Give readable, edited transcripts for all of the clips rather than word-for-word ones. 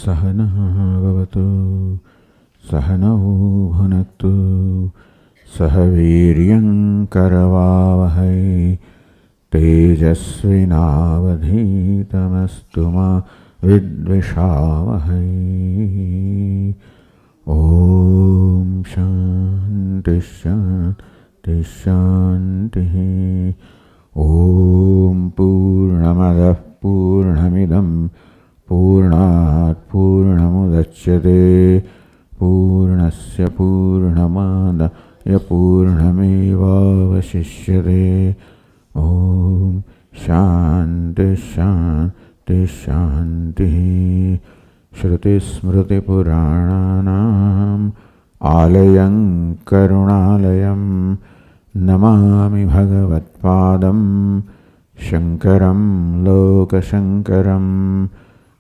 सहनः भवतु सहनौ भुनक्तु सह वीर्यं करवावहै तेजस्विनावधीतमस्तु मा विद्विषावहै। ॐ शान्ति शान्ति शान्तिः। ॐ पूर्णमदः पूर्णमिदं पूर्णात् पूर्णमुदच्यते पूर्णस्य पूर्णमादाय पूर्णमेवावशिष्यते। ॐ शान्ति शान्ति शान्तिः। श्रुतिस्मृतिपुराणानाम् आलयं करुणालयं नमामि भगवत्पादं शङ्करं लोकशङ्करं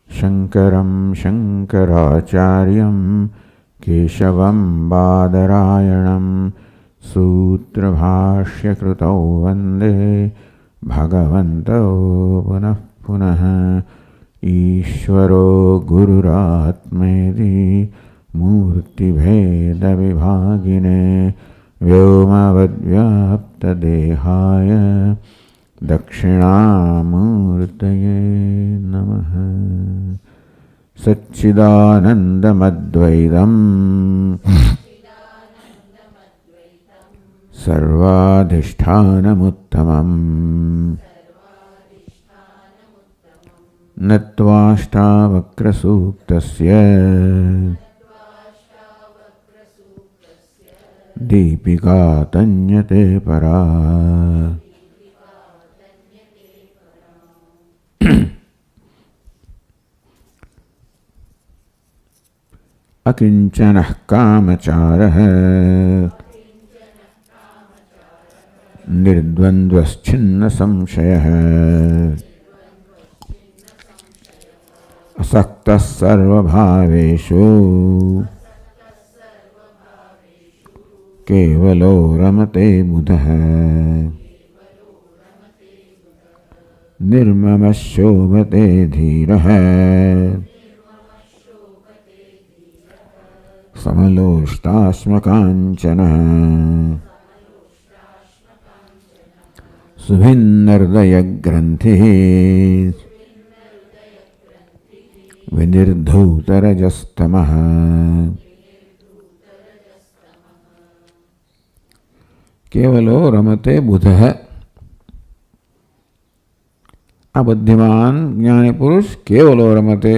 शङ्करं शङ्कराचार्यं केशवं बादरायणं सूत्रभाष्यकृतौ वन्दे भगवन्तौ पुनः पुनः। ईश्वरो गुरुरात्मेति मूर्तिभेदविभागिने व्योमवद्व्याप्तदेहाय दक्षिणामूर्तये नमः। सच्चिदानन्दमद्वैतं सर्वाधिष्ठानमुत्तमम् नत्वाष्टावक्रसूक्तस्य दीपिका तन्यते परा। अकिंचनः कामचारः निर्द्वन्द्वश्छिन्न संशयः असक्तः सर्वभावेषु केवलो रमते बुधः निर्ममः शोभते धीरः समलोष्टाश्मकाञ्चनः सुभिन्नहृदयग्रन्थिः विनिर्धूतरजस्तमः। केवलो रमते बुधः। आ बुद्धिमान ज्ञानी पुरुष केवलो रमते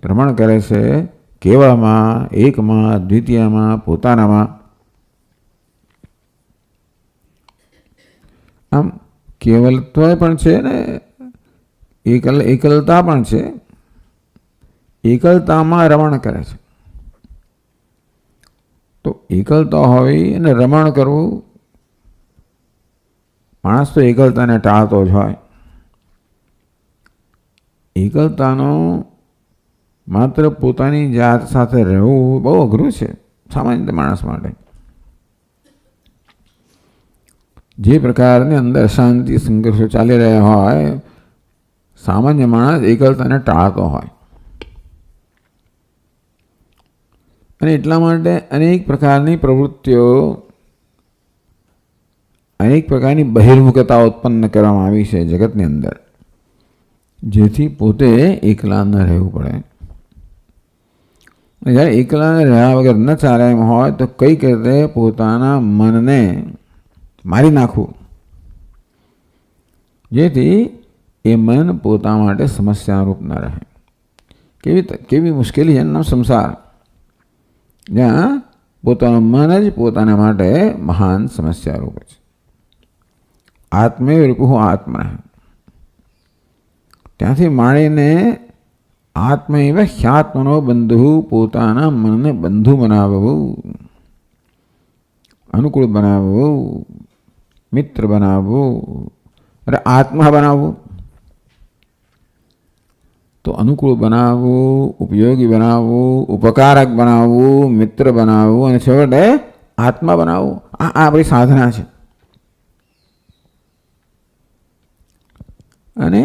रमण करे से केवलમાં એકમાં દ્વિતીયમાં પોતાનામાં। આમ કેવલત્વ પણ છે ને એકલતા પણ છે। એકલતામાં રમણ કરે છે તો એકલતા હોય અને રમણ કરવું, માણસ તો એકલતાને ટાળતો જ હોય। એકલતાનો માત્ર પોતાની જાત સાથે રહેવું બહુ અઘરું છે સામાન્ય માણસ માટે। જે પ્રકારની અંદર શાંતિ સંઘર્ષો ચાલી રહ્યા હોય, સામાન્ય માણસ એકલતાને ટાળતો હોય અને એટલા માટે અનેક પ્રકારની પ્રવૃત્તિઓ, અનેક પ્રકારની બહિર્મુખતા ઉત્પન્ન કરવામાં આવી છે જગતની અંદર, જેથી પોતે એકલા ન રહેવું પડે। જ્યારે એકલા રહ્યા વગર ન ચાલે એમ હોય તો કઈક રીતે પોતાના મનને મારી નાખવું, જેથી એ મન પોતા માટે સમસ્યારૂપ ન રહે। કેવી મુશ્કેલી છે એમનો સંસાર, જ્યાં પોતાનું મન જ પોતાના માટે મહાન સમસ્યારૂપ છે। આત્મેવ રિપુઃ આત્મનઃ, ત્યાંથી માંડીને આત્મૈવ હ્યાત્મનો બંધુ, પોતાના મનને બંધુ બનાવવું, અનુકૂળ બનાવવું, મિત્ર બનાવવું, અરે આત્મા બનાવવું। તો અનુકૂળ બનાવવું, ઉપયોગી બનાવવું, ઉપકારક બનાવવું, મિત્ર બનાવવું અને છેવટે આત્મા બનાવવું, આ આપણી સાધના છે। અને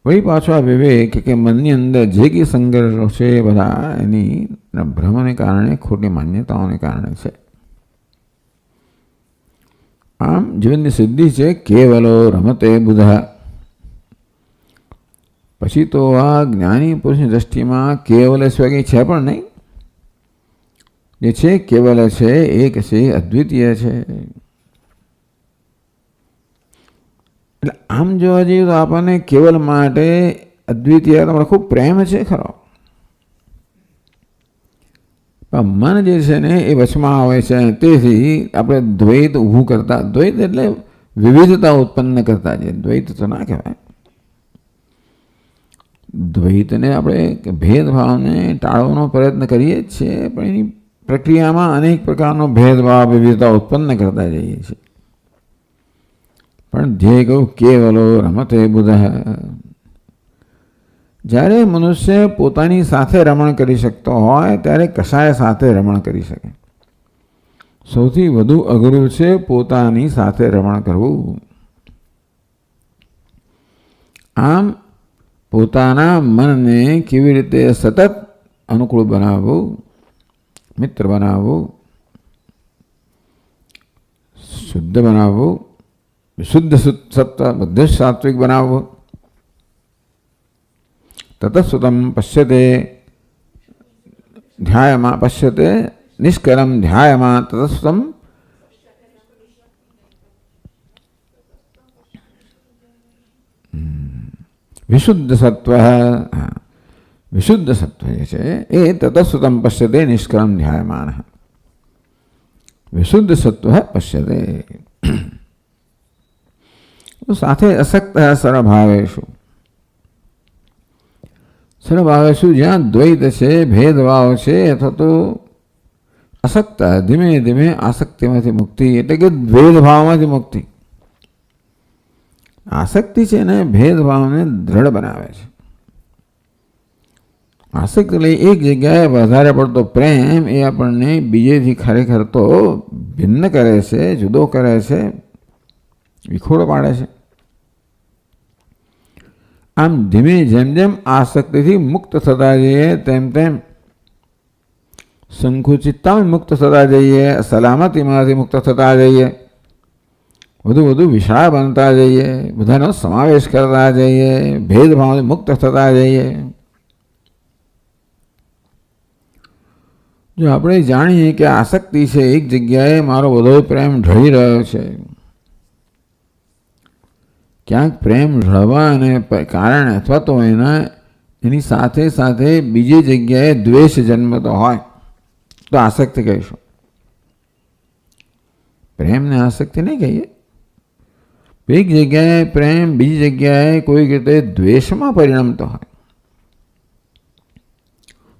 વળી પાછો આ વિવેક કે મનની અંદર જે કંઈ સંઘર્ષો છે એ બધા એની ભ્રમને કારણે, ખોટી માન્યતાઓને કારણે છે. આમ જીવનની સિદ્ધિ છે કેવલો રમતે બુધા. પછી તો આ જ્ઞાની પુરુષની દ્રષ્ટિમાં કેવલ સિવાય કંઈ છે પણ નહીં. જે છે કેવલ છે, એક છે, અદ્વિતીય છે. એટલે આમ જોવા જઈએ તો આપણને કેવલ માટે, અદ્વિતીય તમારો ખૂબ પ્રેમ છે ખરો. પણ મન જે છે ને એ વચમાં આવે છે. તેથી આપણે દ્વૈત ઊભું કરતા, દ્વૈત એટલે વિવિધતા ઉત્પન્ન કરતા છે. દ્વૈત તો ના કહેવાય. દ્વૈતને આપણે ભેદભાવને ટાળવાનો પ્રયત્ન કરીએ જ છીએ, પણ એની પ્રક્રિયામાં અનેક પ્રકારનો ભેદભાવ, વિવિધતા ઉત્પન્ન કરતા જઈએ છીએ. પણ ધ્યેય કહું કેવલો રમતે બુધ. જ્યારે મનુષ્ય પોતાની સાથે રમણ કરી શકતો હોય ત્યારે કશાય સાથે રમણ કરી શકે. સૌથી વધુ અઘરું છે પોતાની સાથે રમણ કરવું. આમ પોતાના મનને કેવી રીતે સતત અનુકૂળ બનાવવું, મિત્ર બનાવવું, શુદ્ધ બનાવવું, શુદ્ધ સત્વ બધું સાત્વિક બનાવવું. તતઃસુતમ પશ્યતે ધ્યાયમાં, પશ્યતે નિષ્કરમ ધ્યાયમાં તતઃસુતમ. વિશુદ્ધ સત્વ, વિશુદ્ધ સત્વ જે છે એ તતઃસુતમ પશ્યતે નિષ્કરમ ધ્યાયમાન. વિશુદ્ધ સત્વ પશ્યતે. સાથે અસક્ત સરભાવેશુ. સરભાવેશુ જ્યાં દ્વૈત છે, ભેદભાવ છે, અથવા તો અસક્ત, ધીમે ધીમે આસક્તિમાંથી મુક્તિ, એટલે કે ભેદભાવમાંથી મુક્તિ. આસક્તિ છે ને ભેદભાવને દ્રઢ બનાવે છે. આસક્તિ એટલે એક જગ્યાએ વધારે પડતો પ્રેમ એ આપણને બીજેથી ખરેખર તો ભિન્ન કરે છે, જુદો કરે છે, વિખોડો પાડે છે. આમ ધીમે જેમ જેમ આસક્તિથી મુક્ત થતા જઈએ તેમ તેમ સંકુચિતતામાં મુક્ત થતા જઈએ, સલામતીમાંથી મુક્ત થતા જઈએ, વધુ વધુ વિશાળ બનતા જઈએ, બધાનો સમાવેશ કરતા જઈએ, ભેદભાવથી મુક્ત થતા જઈએ. જો આપણે જાણીએ કે આસક્તિ છે, એક જગ્યાએ મારો બધો પ્રેમ ઢળી રહ્યો છે, ક્યાંક પ્રેમ ઢળવાને કારણે અથવા તો એની સાથે સાથે બીજી જગ્યાએ દ્વેષ જન્મતો હોય તો આસક્તિ કહીશું. પ્રેમને આસક્તિ નહીં કહીએ. એક જગ્યાએ પ્રેમ, બીજી જગ્યાએ કોઈક રીતે દ્વેષમાં પરિણમતો હોય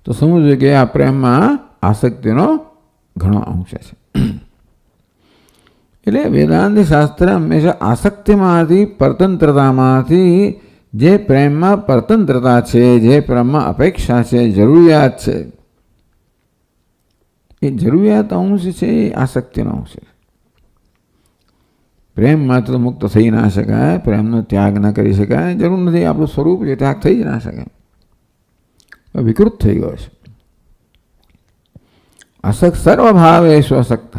તો સમજવું કે આ પ્રેમમાં આસક્તિનો ઘણો અંશ છે. એટલે વેદાંત શાસ્ત્ર હંમેશા આસક્તિમાંથી, પરતંત્રતામાંથી, જે પ્રેમમાં પરતંત્રતા છે, જે પ્રેમમાં અપેક્ષા છે, જરૂરિયાત છે, એ જરૂરિયાત અંશ છે એ આસક્તિનો અંશ છે. પ્રેમમાંથી તો મુક્ત થઈ ના શકાય, પ્રેમનો ત્યાગ ન કરી શકાય, જરૂર નથી. આપણું સ્વરૂપ છે, ત્યાગ થઈ જ ના શકે, વિકૃત થઈ ગયો છે. અસક્ત સર્વભાવેષુ અસક્ત.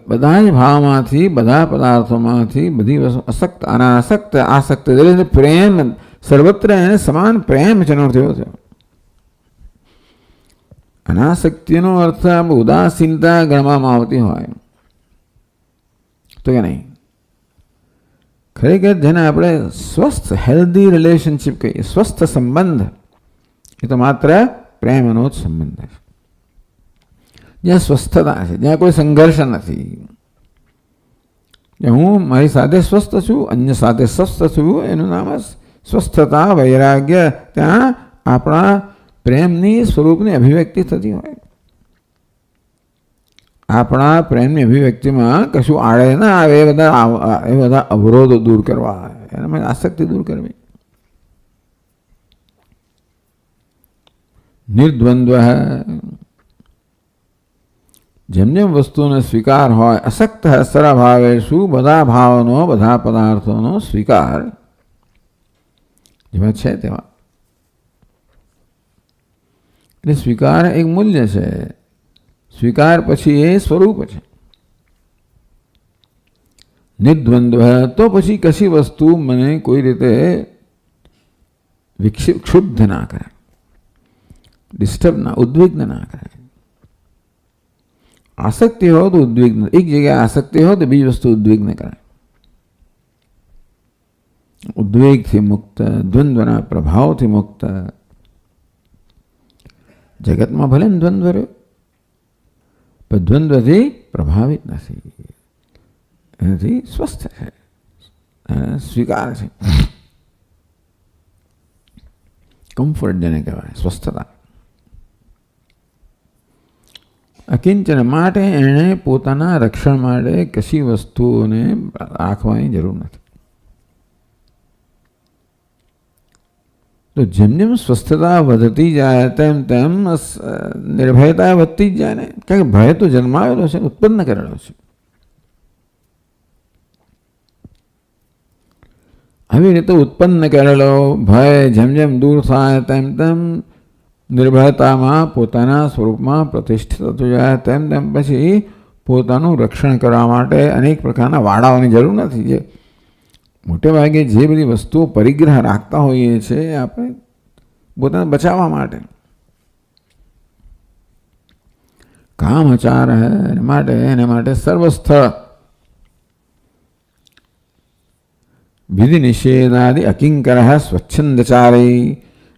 બધા જ ભાવમાંથી, બધા પદાર્થોમાંથી, બધી વસ્તુ અસક્ત, અનાસક્ત, આસક્ત. એટલે પ્રેમ સર્વત્ર એને સમાન પ્રેમ જનો થયો છે. અનાસક્તિનો અર્થ ઉદાસીનતા ગણવામાં આવતી હોય તો કે નહીં. ખરેખર જેને આપણે સ્વસ્થ હેલ્ધી રિલેશનશીપ કહીએ, સ્વસ્થ સંબંધ, એ તો માત્ર પ્રેમનો જ સંબંધ છે. જ્યાં સ્વસ્થતા છે, જ્યાં કોઈ સંઘર્ષ નથી, હું મારી સાથે સ્વસ્થ છું, અન્ય સાથે સ્વસ્થ છું, એનું નામ સ્વસ્થતા, વૈરાગ્ય. ત્યાં આપણા પ્રેમની સ્વરૂપની અભિવ્યક્તિ થતી હોય. આપણા પ્રેમની અભિવ્યક્તિમાં કશું આડે ના આવે, એ બધા અવરોધો દૂર કરવા, એનામાં આસક્તિ દૂર કરવી. નિર્દ્વંદ્વ. જેમ જેમ વસ્તુનો સ્વીકાર હોય, અસક્ત સર્વભાવેષુ, બધા ભાવનો, બધા પદાર્થોનો સ્વીકાર. જેવા છે તેવા. એટલે સ્વીકાર એક મૂલ્ય છે, સ્વીકાર પછી એ સ્વરૂપ છે. નિદ્વંદ્વ તો પછી કશી વસ્તુ મને કોઈ રીતે ક્ષુબ્ધ ના કરે, ડિસ્ટર્બ ના, ઉદ્વિગ્ન ના કરે. આસક્તિ હોય તો ઉદ્વિગ્ન, એક જગ્યાએ આસક્તિ હોય તો બીજી વસ્તુ ઉદ્વિગ્ન કરે. ઉદ્વેગથી મુક્ત, દ્વંદ્વના પ્રભાવથી મુક્ત. જગતમાં ભલે દ્વંદ્વ રહ્યો પણ દ્વંદ્વથી પ્રભાવિત નથી, એનાથી સ્વસ્થ છે, સ્વીકાર છે. કમ્ફર્ટ જેને કહેવાય, સ્વસ્થતા. અકિંચન માટે એણે પોતાના રક્ષણ માટે કશી વસ્તુઓને રાખવાની જરૂર નથી. તો જેમ જેમ સ્વસ્થતા વધતી જાય તેમ તેમ નિર્ભયતા વધતી જ જાય ને. કારણ કે ભય તો જન્માવેલો છે, ઉત્પન્ન કરેલો છે. આવી રીતે ઉત્પન્ન કરેલો ભય જેમ જેમ દૂર થાય તેમ તેમ નિર્ભયતામાં પોતાના સ્વરૂપમાં પ્રતિષ્ઠિત થતું જાય. તેમ તેમ પછી પોતાનું રક્ષણ કરવા માટે અનેક પ્રકારના વાડાઓની જરૂર નથી. જે મોટે ભાગે જે બધી વસ્તુઓ પરિગ્રહ રાખતા હોઈએ છીએ આપણે પોતાને બચાવવા માટે, કામચાર એને માટે સર્વસ્થળ વિધિ નિષેધાદિ અકિંકર સ્વચ્છંદચારી.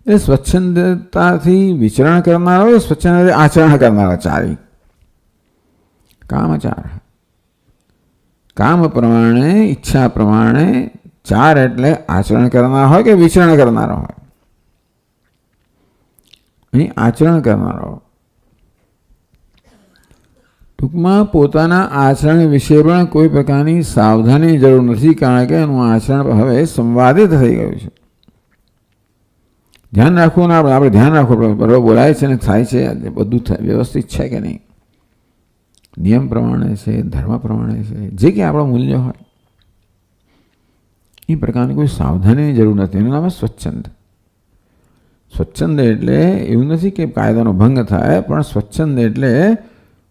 એ સ્વચ્છંદતાથી વિચરણ કરનારો, સ્વચ્છંદ આચરણ કરનારા ચારી. કામચાર, કામ પ્રમાણે, ઈચ્છા પ્રમાણે. ચાર એટલે આચરણ કરનાર હોય કે વિચરણ કરનારો હોય. અહીં આચરણ કરનારો. ટૂંકમાં પોતાના આચરણ વિશે પણ કોઈ પ્રકારની સાવધાની જરૂર નથી, કારણ કે એનું આચરણ હવે સંવાદિત થઈ ગયું છે. ધ્યાન રાખવું ને આપણે ધ્યાન રાખવું, બરાબર બોલાય છે ને થાય છે, બધું વ્યવસ્થિત છે કે નહીં, નિયમ પ્રમાણે છે, ધર્મ પ્રમાણે છે, જે કે આપણો મૂલ્ય હોય એ પ્રકારની કોઈ સાવધાનીની જરૂર નથી. એનું નામ સ્વચ્છંદ. સ્વચ્છંદ એટલે એવું નથી કે કાયદાનો ભંગ થાય, પણ સ્વચ્છંદ એટલે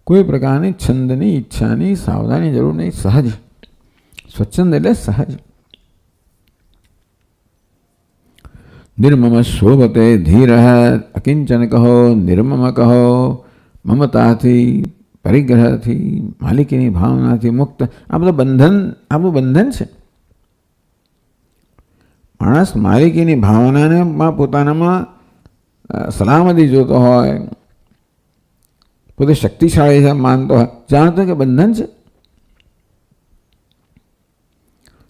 કોઈ પ્રકારની છંદની, ઈચ્છાની, સાવધાની જરૂર નહીં, સહજ. સ્વચ્છંદ એટલે સહજ. નિર્મમ શોભતે ધીર અકિંચન કહો, નિર્મમ કહો, મમતાથી, પરિગ્રહથી, માલિકીની ભાવનાથી મુક્ત. આ બધું બંધન, આપણું બંધન છે. માણસ માલિકીની ભાવનામાં પોતાનામાં સલામતી જોતો હોય, પોતે શક્તિશાળી છે માનતો હોય, જાણતો કે બંધન છે.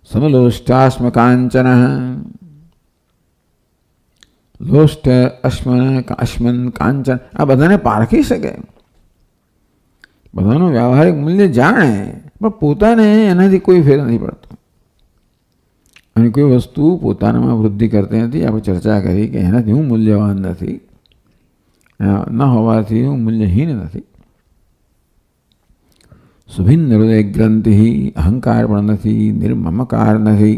સમલોષ્ટાશ્મ કાંચન, લોષ્ટ, અશ્મન, કાંચન, આ બધાને પારખી શકે, બધાનું વ્યવહારિક મૂલ્ય જાણે, પણ પોતાને એનાથી કોઈ ફેર નથી પડતો. અને કોઈ વસ્તુ પોતાનામાં વૃદ્ધિ કરતી નથી. આપણે ચર્ચા કરી કે એનાથી હું મૂલ્યવાન નથી, ન હોવાથી હું મૂલ્યહીન નથી. સુભિન્ન હૃદય ગ્રંથિ, અહંકાર પણ નથી, નિર્મમકાર નથી,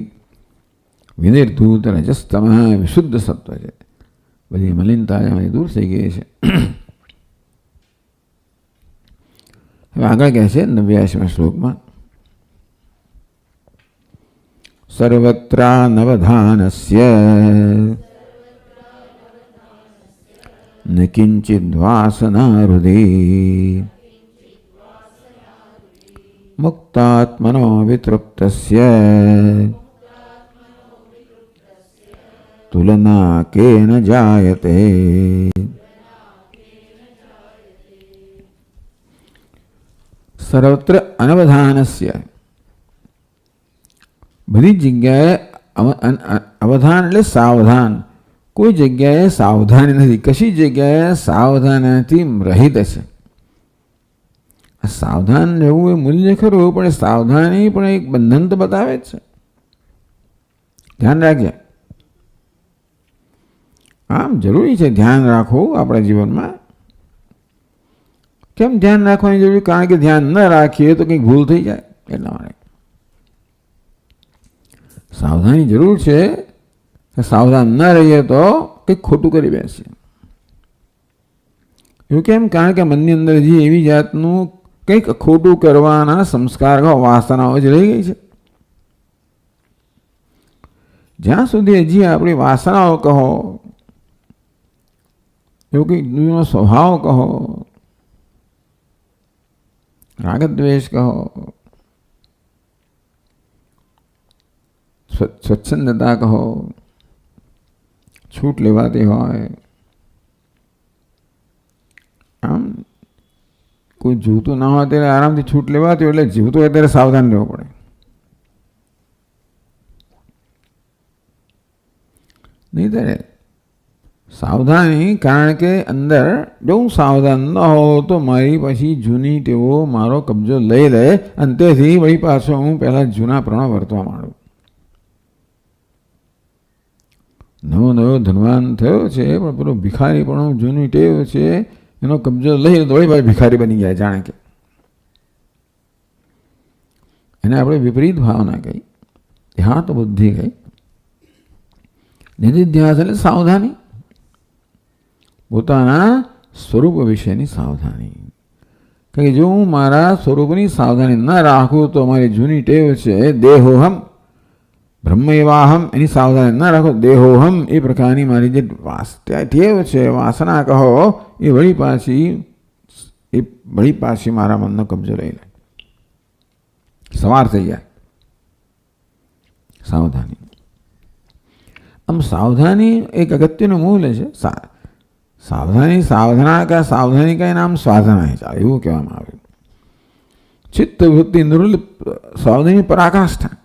વિનિર્ધૂત રજસ્તમ, વિશુદ્ધ સત્વ છે. બધી મલિનતા એમાંથી દૂર થઈ ગઈ છે. હવે આગળ કહે છે 89મા શ્લોકમાં, સર્વત્રાનવધાનસ્ય ન કિંચિદ વાસના હૃદય મુક્તાત્મનો વિતૃપ્તસ્ય તુલના કેન જાયતે. સર્વત્ર અનવધાનસ્ય, બધી જગ્યાએ અવધાન એટલે સાવધાન. કોઈ જગ્યાએ સાવધાની નથી, કશી જગ્યાએ સાવધાનથી રહિત છે. સાવધાન રહેવું એ મૂલ્ય ખરું, પણ સાવધાની પણ એક બંધન તો બતાવે જ છે. ધ્યાન રાખજે. આમ જરૂરી છે ધ્યાન રાખવું આપણા જીવનમાં. કેમ ધ્યાન રાખવાની જરૂર? કારણ કે ધ્યાન ન રાખીએ તો કંઈક ભૂલ થઈ જાય, એટલા માટે સાવધાની જરૂર છે. સાવધાન ન રહીએ તો કંઈક ખોટું કરી બેસીએ. એવું કેમ? કારણ કે મનની અંદર જે એવી જાતનું કંઈક ખોટું કરવાના સંસ્કાર વાસનાઓ જ રહી ગઈ છે. જ્યાં સુધી હજી આપણી વાસનાઓ કહો, એવું કંઈક દુનિયાનો સ્વભાવ કહો, રાગદ્વેષ કહો, સ્વચ્છંદતા કહો, છૂટ લેવાતી હોય, આમ કોઈ જીવતું ના હોય ત્યારે આરામથી છૂટ લેવાતી હોય, એટલે જીવતું હોય ત્યારે સાવધાન રહેવું પડે. નહીં ત્યારે સાવધાની, કારણ કે અંદર જો હું સાવધાન ન હોઉં તો મારી પછી જૂની ટેવો મારો કબજો લઈ લે, અને તેથી વળી પાછો હું પહેલાં જૂના પ્રણો વર્તવા માંડું. નવો નવો ધનવાન થયો છે, પણ પેલો ભિખારી પણ જૂની ટેવ છે એનો કબજો લઈ તો વળી પાછો ભિખારી બની ગયા. જાણે કે એને આપણે વિપરીત ભાવના કહી, દેહાત બુદ્ધિ કહી. નિધિધ્યાસ એટલે સાવધાની, પોતાના સ્વરૂપ વિશેની સાવધાની. કે જો હું મારા સ્વરૂપની સાવધાની ન રાખું તો મારી જૂની ટેવ છે દેહોહમ બ્રહ્મ એવાહમ, એની સાવધાની ન રાખો, દેહોહમ એ પ્રકારની મારી જે ટેવ છે, વાસના કહો, એ વળી પાછી મારા મનનો કબજો લઈ લે, સવાર થઈ જાય. સાવધાની. આમ સાવધાની એક અગત્યનું મૂલ્ય છે. સાવધાની સાધના કા સાવધાની કા નામ સાધના है, એવું કહેવામાં આવ્યું. ચિત્ત વૃત્તિ નિર્મલ સાવધાની પરાકાષ્ઠા.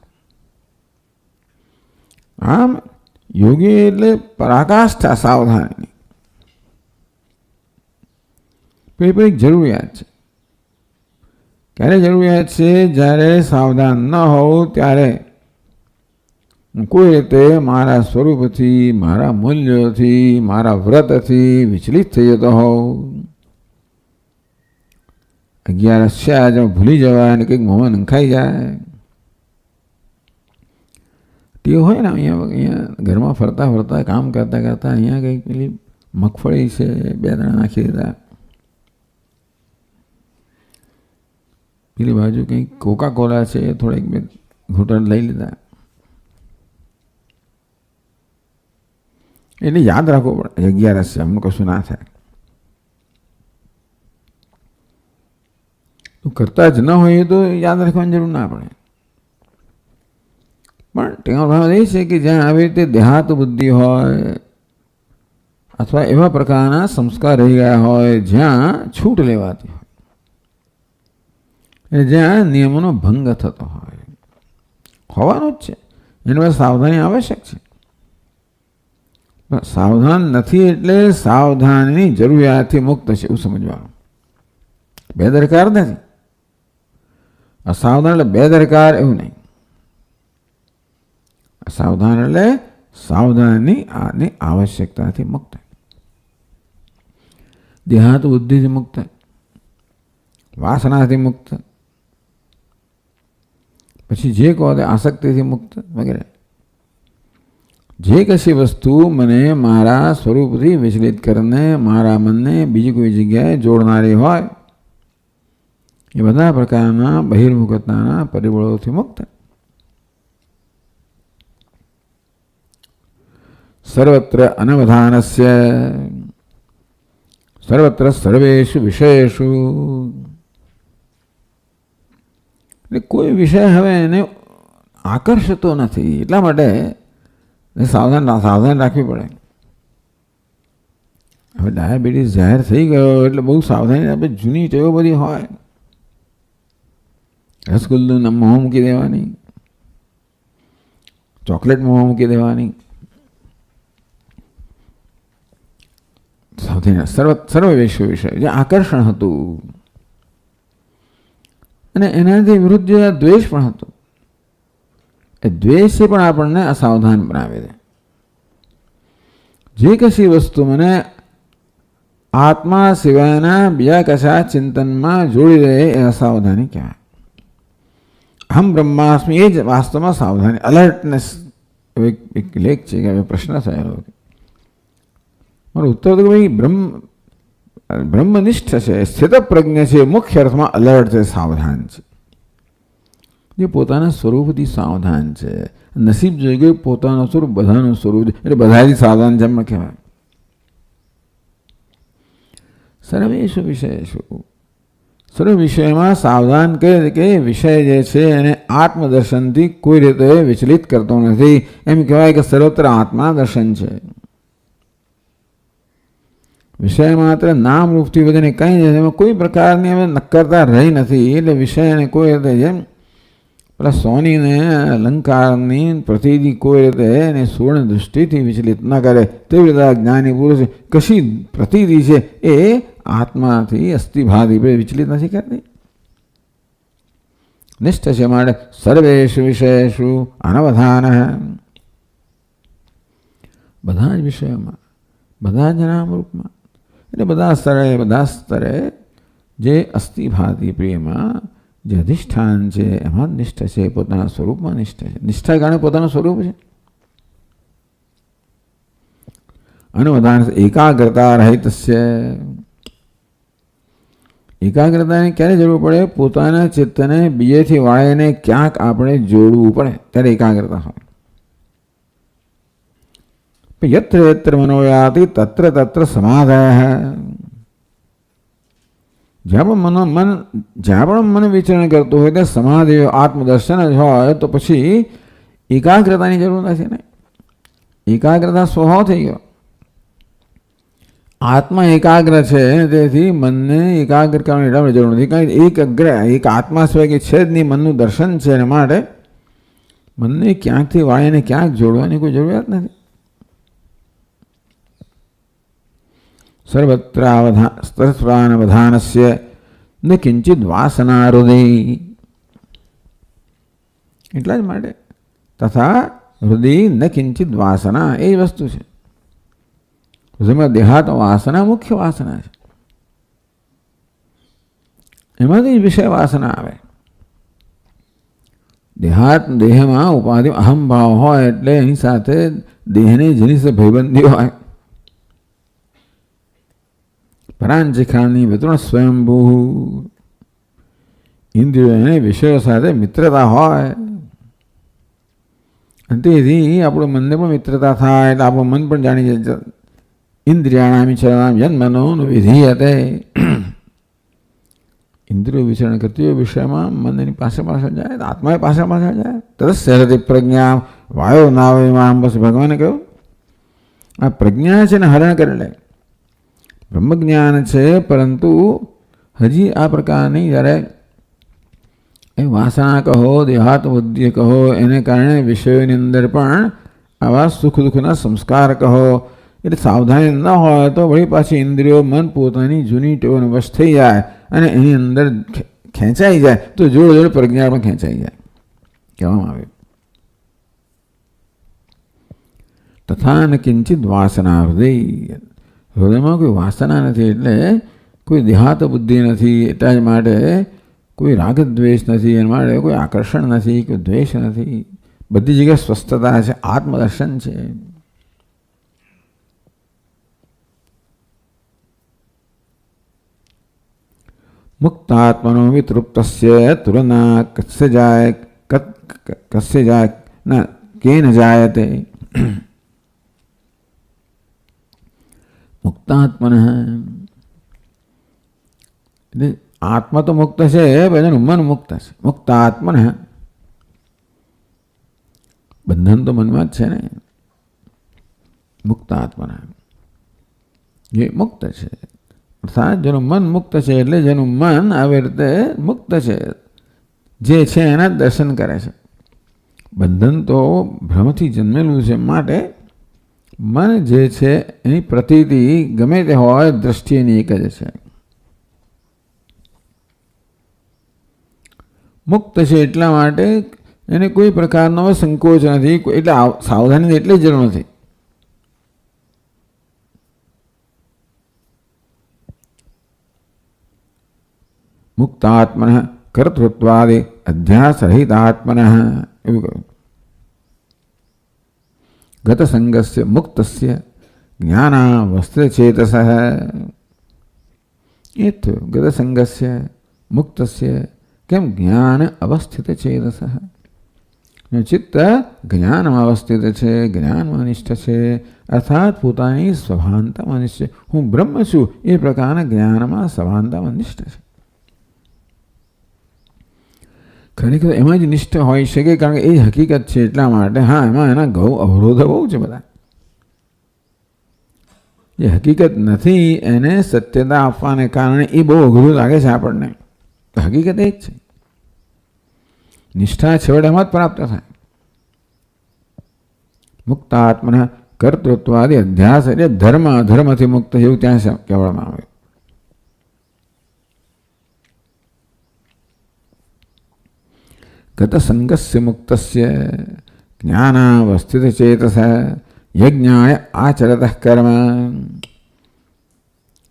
આમ યોગી એટલે પરાકાષ્ઠા સાવધાની. એક જરૂરિયાત છે. ક્યારે જરૂરિયાત છે? જ્યારે સાવધાન ન હોઉં ત્યારે કોઈ રીતે મારા સ્વરૂપથી, મારા મૂલ્યોથી, મારા વ્રતથી વિચલિત થઈ જતો હોઉં. 11 ભૂલી જવાય અને કંઈક મોમાં નંખાઈ જાય. તે હોય ને અહીંયા ઘરમાં ફરતા ફરતા કામ કરતા કરતા અહીંયા કંઈક પેલી મગફળી છે 2 દાણા નાખી દીધા, પેલી બાજુ કંઈક કોકા કોલા છે થોડીક 2 ઘૂંટણ લઈ લીધા. એટલે યાદ રાખવું પડે 11 છે, અમને કશું ના થાય. તો કરતા જ ન હોય તો યાદ રાખવાની જરૂર ના પડે. પણ તેનો ભાવ એ છે કે જ્યાં આવી રીતે દેહાત બુદ્ધિ હોય અથવા એવા પ્રકારના સંસ્કાર રહી ગયા હોય જ્યાં છૂટ લેવાતી હોય, જ્યાં નિયમોનો ભંગ થતો હોય, હોવાનું જ છે, એની પાસે સાવધાની આવશ્યક છે. સાવધાન નથી એટલે સાવધાનીની જરૂરિયાતથી મુક્ત છે એવું સમજવાનું. બેદરકાર નથી. અસાવધાન એટલે બેદરકાર એવું નહીં. સાવધાન એટલે સાવધાની આની આવશ્યકતાથી મુક્ત, દેહાત બુદ્ધિથી મુક્ત, વાસનાથી મુક્ત, પછી જે કહો તે આસક્તિથી મુક્ત વગેરે. જે કશી વસ્તુ મને મારા સ્વરૂપથી વિચલિત કરીને મારા મનને બીજી કોઈ જગ્યાએ જોડનારી હોય એ બધા પ્રકારના બહિર્મુખતાના પરિબળોથી મુક્ત. સર્વત્ર અનવધાનસ્ય સર્વત્ર સર્વેષુ વિષયેષુ. એટલે કોઈ વિષય હવે એને આકર્ષતો નથી, એટલા માટે સાવધાન રાખવી પડે. હવે ડાયાબિટીસ જાહેર થઈ ગયો એટલે બહુ સાવધાની. આપણે જૂની ટેવો બધી હોય, રસગુલ્લું મોં મૂકી દેવાની, ચોકલેટ મોં મૂકી દેવાની, સર્વ વિષય જે આકર્ષણ હતું અને એનાથી વિરુદ્ધ દ્વેષ પણ હતો. એ દ્વેષે પણ આપણને અસાવધાન બનાવે છે. જે કશી વસ્તુ મને આત્મા સિવાયના બીજા કશા ચિંતનમાં જોડી રહે એ અસાવધાની કહેવાય. અહમ બ્રહ્માસ્મિ એ જ વાસ્તવમાં સાવધાની, અલર્ટનેસ એક લેખ છે કે પ્રશ્ન થયેલો મારો ઉત્તર તો ભાઈ બ્રહ્મનિષ્ઠ છે, સ્થિત પ્રજ્ઞ છે, મુખ્ય અર્થમાં અલર્ટ છે, સાવધાન છે, જે પોતાના સ્વરૂપથી સાવધાન છે. નસીબ જોઈ ગયું પોતાનું સ્વરૂપ બધાનું સ્વરૂપ એટલે બધાથી સાવધાન છે એમ કહેવાય. સર્વેષુ વિષયેષુ, સર્વ વિષયમાં સાવધાન કહે કે વિષય જે છે એને આત્મદર્શનથી કોઈ રીતે વિચલિત કરતો નથી. એમ કહેવાય કે સર્વત્ર આત્મા દર્શન છે. વિષય માત્ર નામ રૂપથી વધીને કંઈ નથી, એમાં કોઈ પ્રકારની હવે નક્કરતા રહી નથી. એટલે વિષયને કોઈ રીતે જેમ પેલા સોનીને અલંકારની પ્રતિથી કોઈ રીતે એને સુવર્ણ દૃષ્ટિથી વિચલિત ન કરે તેવી રીતે જ્ઞાની પુરુષ કશી પ્રતિધિ છે એ આત્માથી અસ્થિભાદી વિચલિત નથી કરતી. નિષ્ઠ છે માટે સર્વેષુ વિષયેષુ અનવધાન, બધા જ વિષયોમાં, બધા જ નામરૂપમાં એટલે બધા સ્તરે જે અસ્થિભાદી પ્રિયમાં જે અધિષ્ઠાન છે એમાં નિષ્ઠ છે, પોતાના સ્વરૂપમાં નિષ્ઠ છે. નિષ્ઠા કારણે પોતાનું સ્વરૂપ છે. અનવધાન એકાગ્રતા રહિતસ્ય, એકાગ્રતાની ક્યારે જરૂર પડે? પોતાના ચિત્તને બીજેથી વાળીને ક્યાંક આપણે જોડવું પડે ત્યારે એકાગ્રતા હોય. યત્ર યત્ર મનોયાતિ તત્ર તત્ર સમાધાય, જ્યાં પણ મન વિચરણ કરતું હોય ત્યાં સમાધિ આત્મદર્શન જ હોય તો પછી એકાગ્રતાની જરૂર નથી ને. એકાગ્રતા સ્વભાવ થઈ ગયો. આત્મા એકાગ્ર છે તેથી મનને એકાગ્ર કરવાની જરૂર નથી. કારણ એક આત્મા સિવાય કે છે જ નહીં, મનનું દર્શન છે એના માટે મનને ક્યાંકથી વાળીને ક્યાંક જોડવાની કોઈ જરૂરિયાત નથી. સર્વત્રાવધાનસ્ય ન કિંચિત વાસના હૃદય, એટલા જ માટે તથા હૃદય ન કિંચિત વાસના એ વસ્તુ છે. હૃદયમાં દેહાત વાસના મુખ્ય વાસના છે, એમાંથી વિષય વાસના આવે. દેહમાં ઉપાધિ અહમભાવ હોય એટલે એની સાથે દેહની જીનિસ ભયબંધી હોય. પરાંચિખાની વિતરણ સ્વયંભૂ, ઇન્દ્રિયોને વિષયો સાથે મિત્રતા હોય. તેથી આપણું મનને પણ મિત્રતા થાય એટલે આપણું મન પણ જાણી જાય. ઇન્દ્રિયાણામ વિચરણામ જન્મનો વિધીયતે, ઇન્દ્રિયો વિચરણ કરતી હોય વિષયમાં મન એની પાસે જાય, આત્મા પાસે જાય. તદસ્ય પ્રજ્ઞા વાયો નાવમાં બસ ભગવાને કહ્યું આ પ્રજ્ઞા છે ને હરણ કરી લે. બ્રહ્મજ્ઞાન છે પરંતુ હજી આ પ્રકારની જ્યારે એ વાસના કહો, દેહાત બુદ્ધિ કહો, એને કારણે વિષયોની અંદર પણ આવા સુખ દુઃખના સંસ્કાર કહો એટલે સાવધાની ન હોય તો વળી પાછી ઇન્દ્રિયો મન પોતાની જૂની ટેવોને વશ થઈ જાય અને એની અંદર ખેંચાઈ જાય તો જોડે જોડે પ્રજ્ઞા પણ ખેંચાઈ જાય કહેવામાં આવે. તથા ન કિંચિત વાસના હૃદય, હૃદયમાં કોઈ વાસના નથી એટલે કોઈ દેહાત બુદ્ધિ નથી. એટલા જ માટે કોઈ રાગ દ્વેષ નથી, એના માટે કોઈ આકર્ષણ નથી, કોઈ દ્વેષ નથી. બધી જગ્યાએ સ્વસ્થતા છે, આત્મદર્શન છે. મુક્તાત્મનો વિતૃપ્તસ્ય તુલના કસ્ય જાય ન કેન જાયતે. મુક્તાત્મન એટલે આત્મા તો મુક્ત છે, બધાનું મન મુક્ત છે. મુક્તાત્મન બંધન તો મનમાં જ છે ને. મુક્તાત્મન જે મુક્ત છે અર્થાત જેનું મન મુક્ત છે એટલે જેનું મન આવી રીતે મુક્ત છે, જે છે એના દર્શન કરે છે. બંધન તો ભ્રમથી જન્મેલું છે માટે મન જે છે એની પ્રતીતિ ગમે તે હોય દ્રષ્ટિ એની એક જ છે. મુક્ત છે એટલા માટે એને કોઈ પ્રકારનો સંકોચ નથી, એટલે સાવધાની એટલી જ જરૂર નથી. મુક્તાત્મન કર્તૃત્વાદિ અધ્યાસ રહિત આત્મન એવું કહ્યું. ગત સંગસ્ય મુક્તસ્ય જ્ઞાનાવસ્થિતચેતસઃ. એ થયું ગત સંગસ્ય મુક્તસ્ય. કેમ? જ્ઞાન અવસ્થિત ચેતસઃ. ચિત્ત જ્ઞાનમાં અવસ્થિત છે, જ્ઞાનમાં નિષ્ઠ છે, અર્થાત પોતાની સભાનતામાં નિષ્ઠ છે. હું બ્રહ્મ છું એ પ્રકારના જ્ઞાનમાં સભાનતામાં નિષ્ઠ છે. ખરેખર એમાં જ નિષ્ઠ હોઈ શકે, કારણ કે એ હકીકત છે એટલા માટે. હા, એમાં એના અવરોધો બહુ છે બધા. જે હકીકત નથી એને સત્યતા આપવાને કારણે એ બહુ અઘરું લાગે છે આપણને. હકીકત એ જ છે. નિષ્ઠા છેવટેમાં જ પ્રાપ્ત થાય. મુક્તાત્મના કર્તૃત્વાદી અધ્યાસ એટલે ધર્મ અધર્મથી મુક્ત એવું ત્યાં કહેવામાં આવે. ગત સંગસ્ય મુક્તસ્ય જ્ઞાનાવસ્થિત ચેતસ યજ્ઞાય આચરત કર્મ.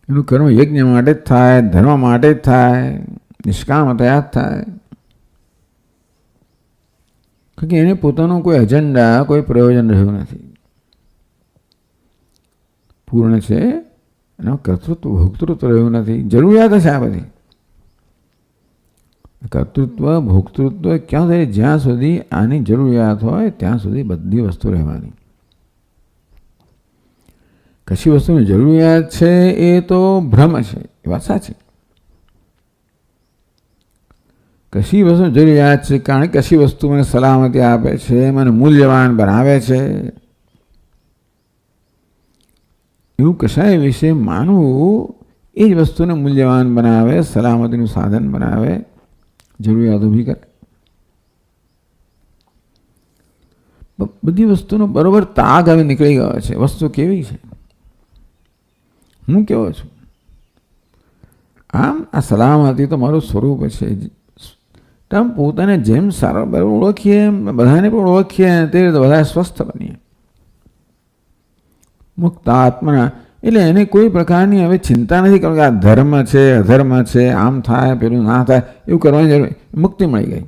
એનું કર્મ યજ્ઞ માટે જ થાય, ધર્મ માટે જ થાય, નિષ્કામતયા જ થાય. કારણ કે એને પોતાનું કોઈ એજન્ડા, કોઈ પ્રયોજન રહ્યું નથી. પૂર્ણ છે, એનો કર્તૃત્વ ભોક્તૃત્વ રહ્યું નથી. જરૂરિયાત છે આ બધી. કર્તૃત્વ ભોક્તૃત્વ ક્યાં થાય? જ્યાં સુધી આની જરૂરિયાત હોય ત્યાં સુધી બધી વસ્તુ રહેવાની. કશી વસ્તુની જરૂરિયાત છે એ તો ભ્રમ છે, એ વાત સાચી. કશી વસ્તુ જરૂરિયાત છે કારણ કે કશી વસ્તુ મને સલામતી આપે છે, મને મૂલ્યવાન બનાવે છે. એવું કશાય વિશે માનવું એ જ વસ્તુને મૂલ્યવાન બનાવે, સલામતીનું સાધન બનાવે, જરૂરિયાત ઊભી કરે. બધી વસ્તુનો બરોબર તાગ હવે નીકળી ગયો છે. વસ્તુ કેવી છે, હું કેવો છું. આમ આ સલામતી તો મારું સ્વરૂપ છે. આમ પોતાને જેમ સારા બરાબર ઓળખીએ, બધાને પણ ઓળખીએ, તે રીતે બધા સ્વસ્થ બનીએ. મુક્ત આત્મના એટલે એને કોઈ પ્રકારની હવે ચિંતા નથી કારણ કે આ ધર્મ છે, અધર્મ છે, આમ થાય, પેલું ના થાય, એવું કરવાની જરૂર. મુક્તિ મળી ગઈ.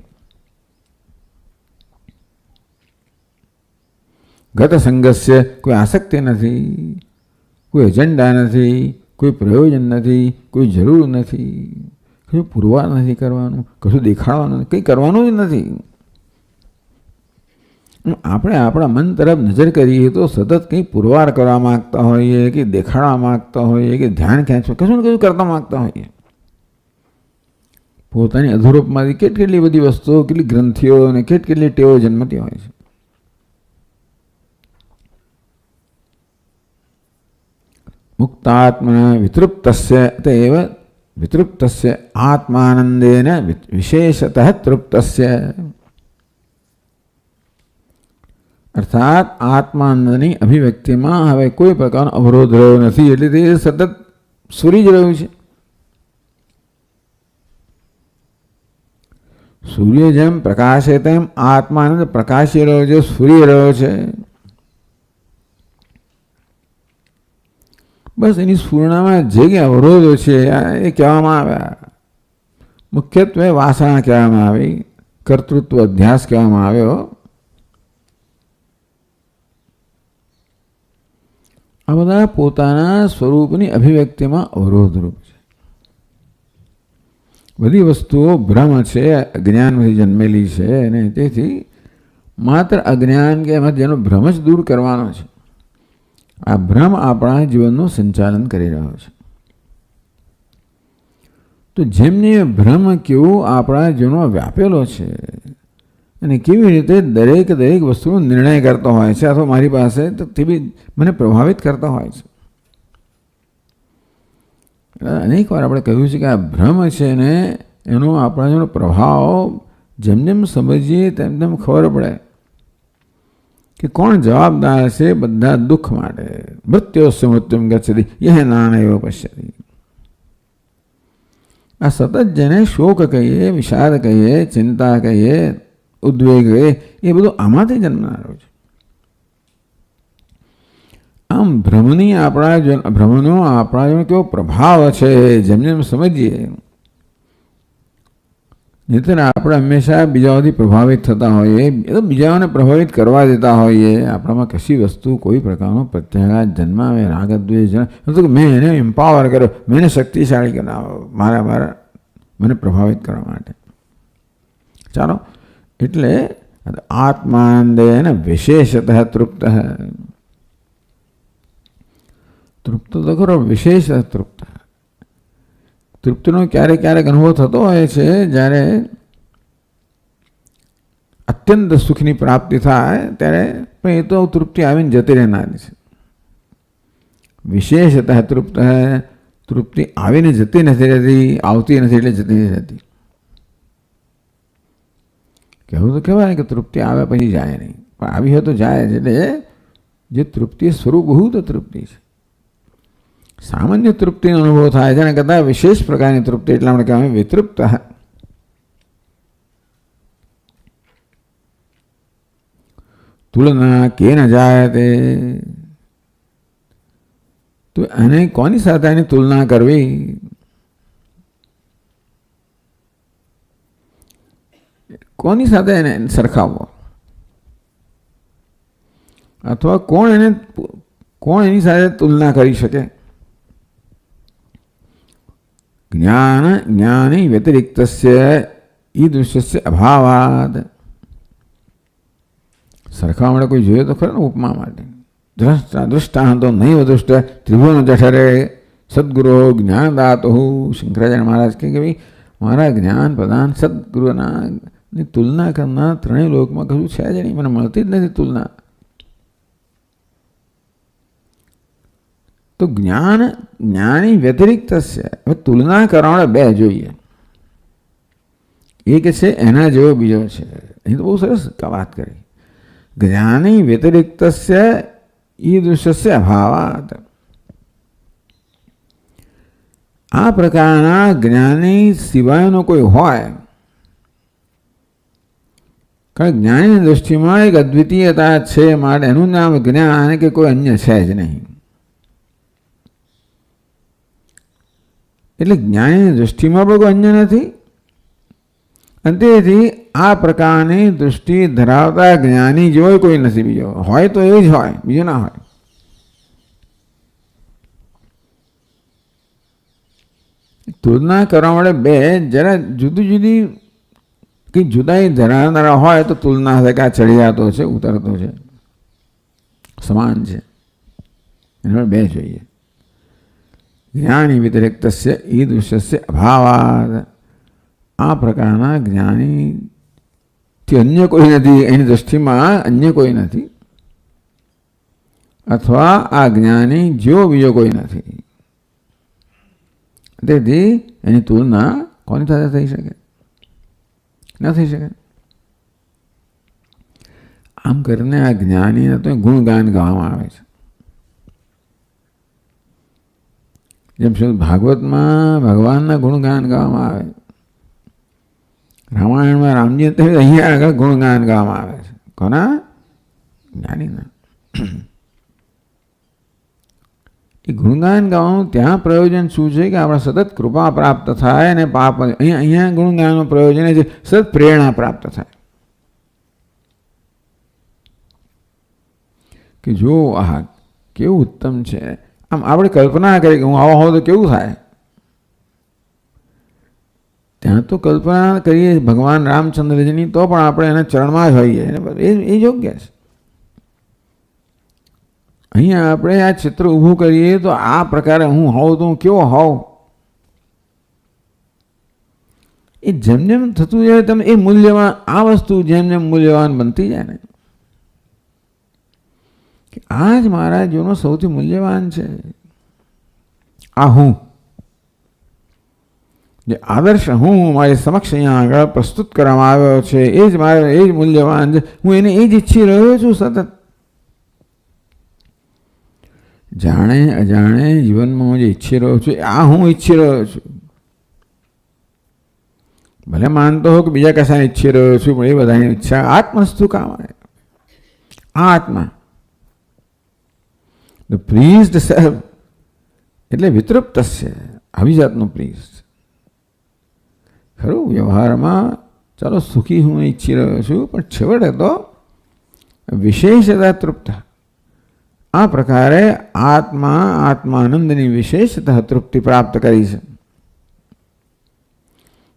ગત સંઘર્ષ કોઈ આસક્તિ નથી, કોઈ એજન્ડા નથી, કોઈ પ્રયોજન નથી, કોઈ જરૂર નથી, કશું પુરવાર નથી કરવાનું, કશું દેખાડવાનું નથી, કંઈ કરવાનું જ નથી. આપણે આપણા મન તરફ નજર કરીએ તો સતત કંઈ પુરવાર કરવા માગતા હોઈએ, કે દેખાડવા માગતા હોઈએ, કે ધ્યાન ખેંચવા કશું ને કશું કરતા માગતા હોઈએ. પોતાની અધૂરપમાંથી કેટલી બધી વસ્તુઓ, કેટલી ગ્રંથિઓ અને કેટલી ટેવો જન્મતી હોય છે. મુક્તાત્મના વિતૃપ્તસ્ય તૈવ વિતૃપ્તસ્ય આત્માનંદેન વિશેષતઃ તૃપ્તસ્ય. અર્થાત આત્માનંદની અભિવ્યક્તિમાં હવે કોઈ પ્રકારનો અવરોધ રહ્યો નથી, એટલે તે સતત સૂરી જ રહ્યું છે. સૂર્ય જેમ પ્રકાશે તેમ આત્માનંદ પ્રકાશી રહ્યો છે, સૂરી રહ્યો છે. બસ એની સ્ફૂર્ણામાં જે કંઈ અવરોધો છે એ કહેવામાં આવ્યા. મુખ્યત્વે વાસણા કહેવામાં આવી, કર્તૃત્વ અધ્યાસ કહેવામાં આવ્યો. આ બધા પોતાના સ્વરૂપની અભિવ્યક્તિમાં અવરોધરૂપ છે. બધી વસ્તુઓ ભ્રમ છે, અજ્ઞાનમાંથી જન્મેલી છે, અને તેથી માત્ર અજ્ઞાન કે એમાં જેનો ભ્રમ જ દૂર કરવાનો છે. આ ભ્રમ આપણા જીવનનું સંચાલન કરી રહ્યો છે. તો જેમને ભ્રમ કેવું આપણા જીવનમાં વ્યાપેલો છે અને કેવી રીતે દરેક વસ્તુનો નિર્ણય કરતો હોય છે અથવા મારી પાસે તો તે બી મને પ્રભાવિત કરતા હોય છે. અનેક વાર આપણે કહ્યું છે કે આ ભ્રમ છે ને એનો આપણા જેનો પ્રભાવ જેમ જેમ સમજીએ તેમ તેમ ખબર પડે કે કોણ જવાબદાર છે બધા દુઃખ માટે. મૃત્યોસ્ય મૃત્યુમ ગચ્છતિ યહ નાનૈવ પશ્યતિ. આ સતત જેને શોક કહીએ, વિષાદ કહીએ, ચિંતા કહીએ, ઉદ્વેગ કહીએ, એ બધું આમાંથી જન્મનારો છે. આમ ભ્રમનો આપણા કેવો પ્રભાવ છે જેમ જેમ સમજીએ નહીંતર આપણે હંમેશા બીજાઓથી પ્રભાવિત થતા હોઈએ, એ તો બીજાઓને પ્રભાવિત કરવા દેતા હોઈએ. આપણામાં કશી વસ્તુ કોઈ પ્રકારનો પ્રત્યાઘાત જન્માવે, રાગદ્વેષ તો મેં એને એમ્પાવર કર્યો, મેં એને શક્તિશાળી કર્યો મને પ્રભાવિત કરવા માટે. ચાલો, એટલે આત્માનંદેન વિશેષતઃ તૃપ્ત. તૃપ્ત તો ખરો, વિશેષ તૃપ્ત. તૃપ્તિનો ક્યારેક ક્યારેક અનુભવ થતો હોય છે, જ્યારે અત્યંત સુખની પ્રાપ્તિ થાય ત્યારે, પણ એ તો તૃપ્તિ આવીને જતી રહેનારી છે. વિશેષતઃ તૃપ્ત, તૃપ્તિ આવીને જતી નથી રહેતી, આવતી નથી એટલે જતી નથી રહેતી. કહેવું તો કહેવાય કે તૃપ્તિ આવે પછી જાય નહીં, પણ આવી હોય તો જાય છે. એટલે જે તૃપ્તિ સ્વરૂપભૂત તૃપ્તિ છે, સામાન્ય તૃપ્તિનો અનુભવ થાય છે, અને કદાચ વિશેષ પ્રકારની તૃપ્તિ, એટલા માટે કહેવાય વિતૃપ્ત. તુલના કે ન જાય તે, તો એને કોની સાથે એની તુલના કરવી? કોની સાથે એને સરખાવવો? અથવા કોણ એની સાથે તુલના કરી શકે? જ્ઞાની વ્યતિરિક્તસ્ય ઈદૃશ્યસ્ય અભાવાદ. સરખાવવા માટે કોઈ જોઈએ તો ખરો ને ઉપમા માટે. દૃષ્ટાંતો નહીં દૃષ્ટ ત્રિભુવન જઠરે સદગુરુ જ્ઞાનદાતો. શંકરાચાર્ય મહારાજ કે ભાઈ, મારા જ્ઞાન પ્રદાન સદગુરુના ની તુલના કરનાર ત્રણેય લોકમાં કશું છે જ નહીં, મને મળતી જ નથી તુલના. તો જ્ઞાની વ્યતિરિક્ત છે. હવે તુલના કરવા બે જોઈએ. એક છે એના જેવો, બીજો છે, અહીં તો બહુ સરસ વાત કરી. જ્ઞાની વ્યતિરિક્ત ઈદૃશ્ય અભાવાત. આ પ્રકારના જ્ઞાની સિવાયનો કોઈ હોય, કારણ જ્ઞાનીની દૃષ્ટિમાં એક અદ્વિતીયતા છે, માટે એનું નામ જ્ઞાન, કે કોઈ અન્ય છે જ નહીં. એટલે જ્ઞાનીની દૃષ્ટિમાં પણ કોઈ અન્ય નથી, અને તેથી આ પ્રકારની દૃષ્ટિ ધરાવતા જ્ઞાની જેવો કોઈ નથી. બીજો હોય તો એ જ હોય, બીજો ના હોય. તુલના કરવા માટે બે જરા જુદી જુદી કંઈક જુદાઈ ધરાવનારા હોય તો તુલના થાય કે આ ચડિયાતો છે, ઉતરતો છે, સમાન છે. એના બે જોઈએ. જ્ઞાની વ્યતિરિક્તસ્ય ઈદૃશ્યસ્ય અભાવાદ. આ પ્રકારના જ્ઞાનીથી અન્ય કોઈ નથી, એની દૃષ્ટિમાં અન્ય કોઈ નથી, અથવા આ જ્ઞાની જેવો બીજો કોઈ નથી. તેથી એની તુલના કોની સાથે થઈ શકે? ન થઈ શકે. આમ કરીને આ જ્ઞાનીને તો ગુણગાન ગાવામાં આવે છે. જેમ શ્રીમદ ભાગવતમાં ભગવાનના ગુણગાન ગાવામાં આવે, રામાયણમાં રામજી, અહીંયા આગળ ગુણગાન ગાવામાં આવે છે. કોના? જ્ઞાનીના. એ ગુણગાન ગાવાનું ત્યાં પ્રયોજન શું છે કે આપણે સતત કૃપા પ્રાપ્ત થાય, અને પાપ અહીંયા ગુણગાનનું પ્રયોજન એ છે સતત પ્રેરણા પ્રાપ્ત થાય. કે જો આ કેવું ઉત્તમ છે, આમ આપણે કલ્પના કરીએ કે હું આવો હોઉં તો કેવું થાય. ત્યાં તો કલ્પના કરીએ ભગવાન રામચંદ્રજીની, તો પણ આપણે એના ચરણમાં જ હોઈએ, એ યોગ્ય છે. અહીંયા આપણે આ ચિત્ર ઊભું કરીએ તો આ પ્રકારે હું હોઉં તો હું કેવો હોઉં, એ જેમ જેમ થતું જાય તમે એ મૂલ્યવાન, આ વસ્તુ જેમ જેમ મૂલ્યવાન બનતી જાય ને, કે આ જ મારા જીવનનો સૌથી મૂલ્યવાન છે. આ હું, જે આદર્શ હું મારી સમક્ષ અહીંયા આગળ પ્રસ્તુત કરવામાં આવ્યો છે, એ જ મારે, એ જ મૂલ્યવાન છે. હું એને એ જ ઈચ્છી રહ્યો છું સતત. જાણે અજાણે જીવનમાં હું જે ઈચ્છી રહ્યો છું, આ હું ઈચ્છી રહ્યો છું. ભલે માનતો હો કે બીજા કશાને ઈચ્છી રહ્યો છું, પણ એ બધાની ઈચ્છા આત્મસ્તુ કામ આવે. આ આત્મા, ધ પ્લીઝડ સેલ્ફ, એટલે વિતૃપ્ત છે, અભિજાતનું પ્લીઝ. ખરું વ્યવહારમાં ચાલો સુખી હું ઈચ્છી રહ્યો છું, પણ છેવટે તો વિશેષતા તૃપ્ત. આ પ્રકારે આત્માનંદની વિશેષતા તૃપ્તિ પ્રાપ્ત કરી છે.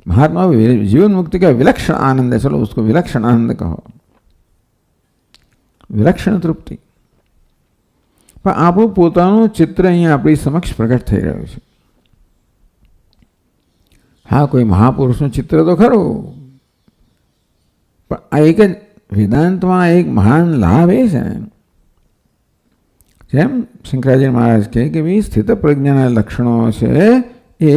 महात्मा जीवन मुक्ति का विलक्षण आनंद है, चलो उसको विलक्षण आनंद कहो, विलक्षण तृप्ति. પણ આપણું પોતાનું ચિત્ર અહીંયા આપણી સમક્ષ પ્રગટ થઈ રહ્યું છે. હા, કોઈ મહાપુરુષનું ચિત્ર તો ખરું, પણ આ એક જ વેદાંતમાં એક મહાન લાભ એ છે, જેમ શંકરાચાર્ય મહારાજ કહે કે ભાઈ સ્થિત પ્રજ્ઞાના લક્ષણો છે એ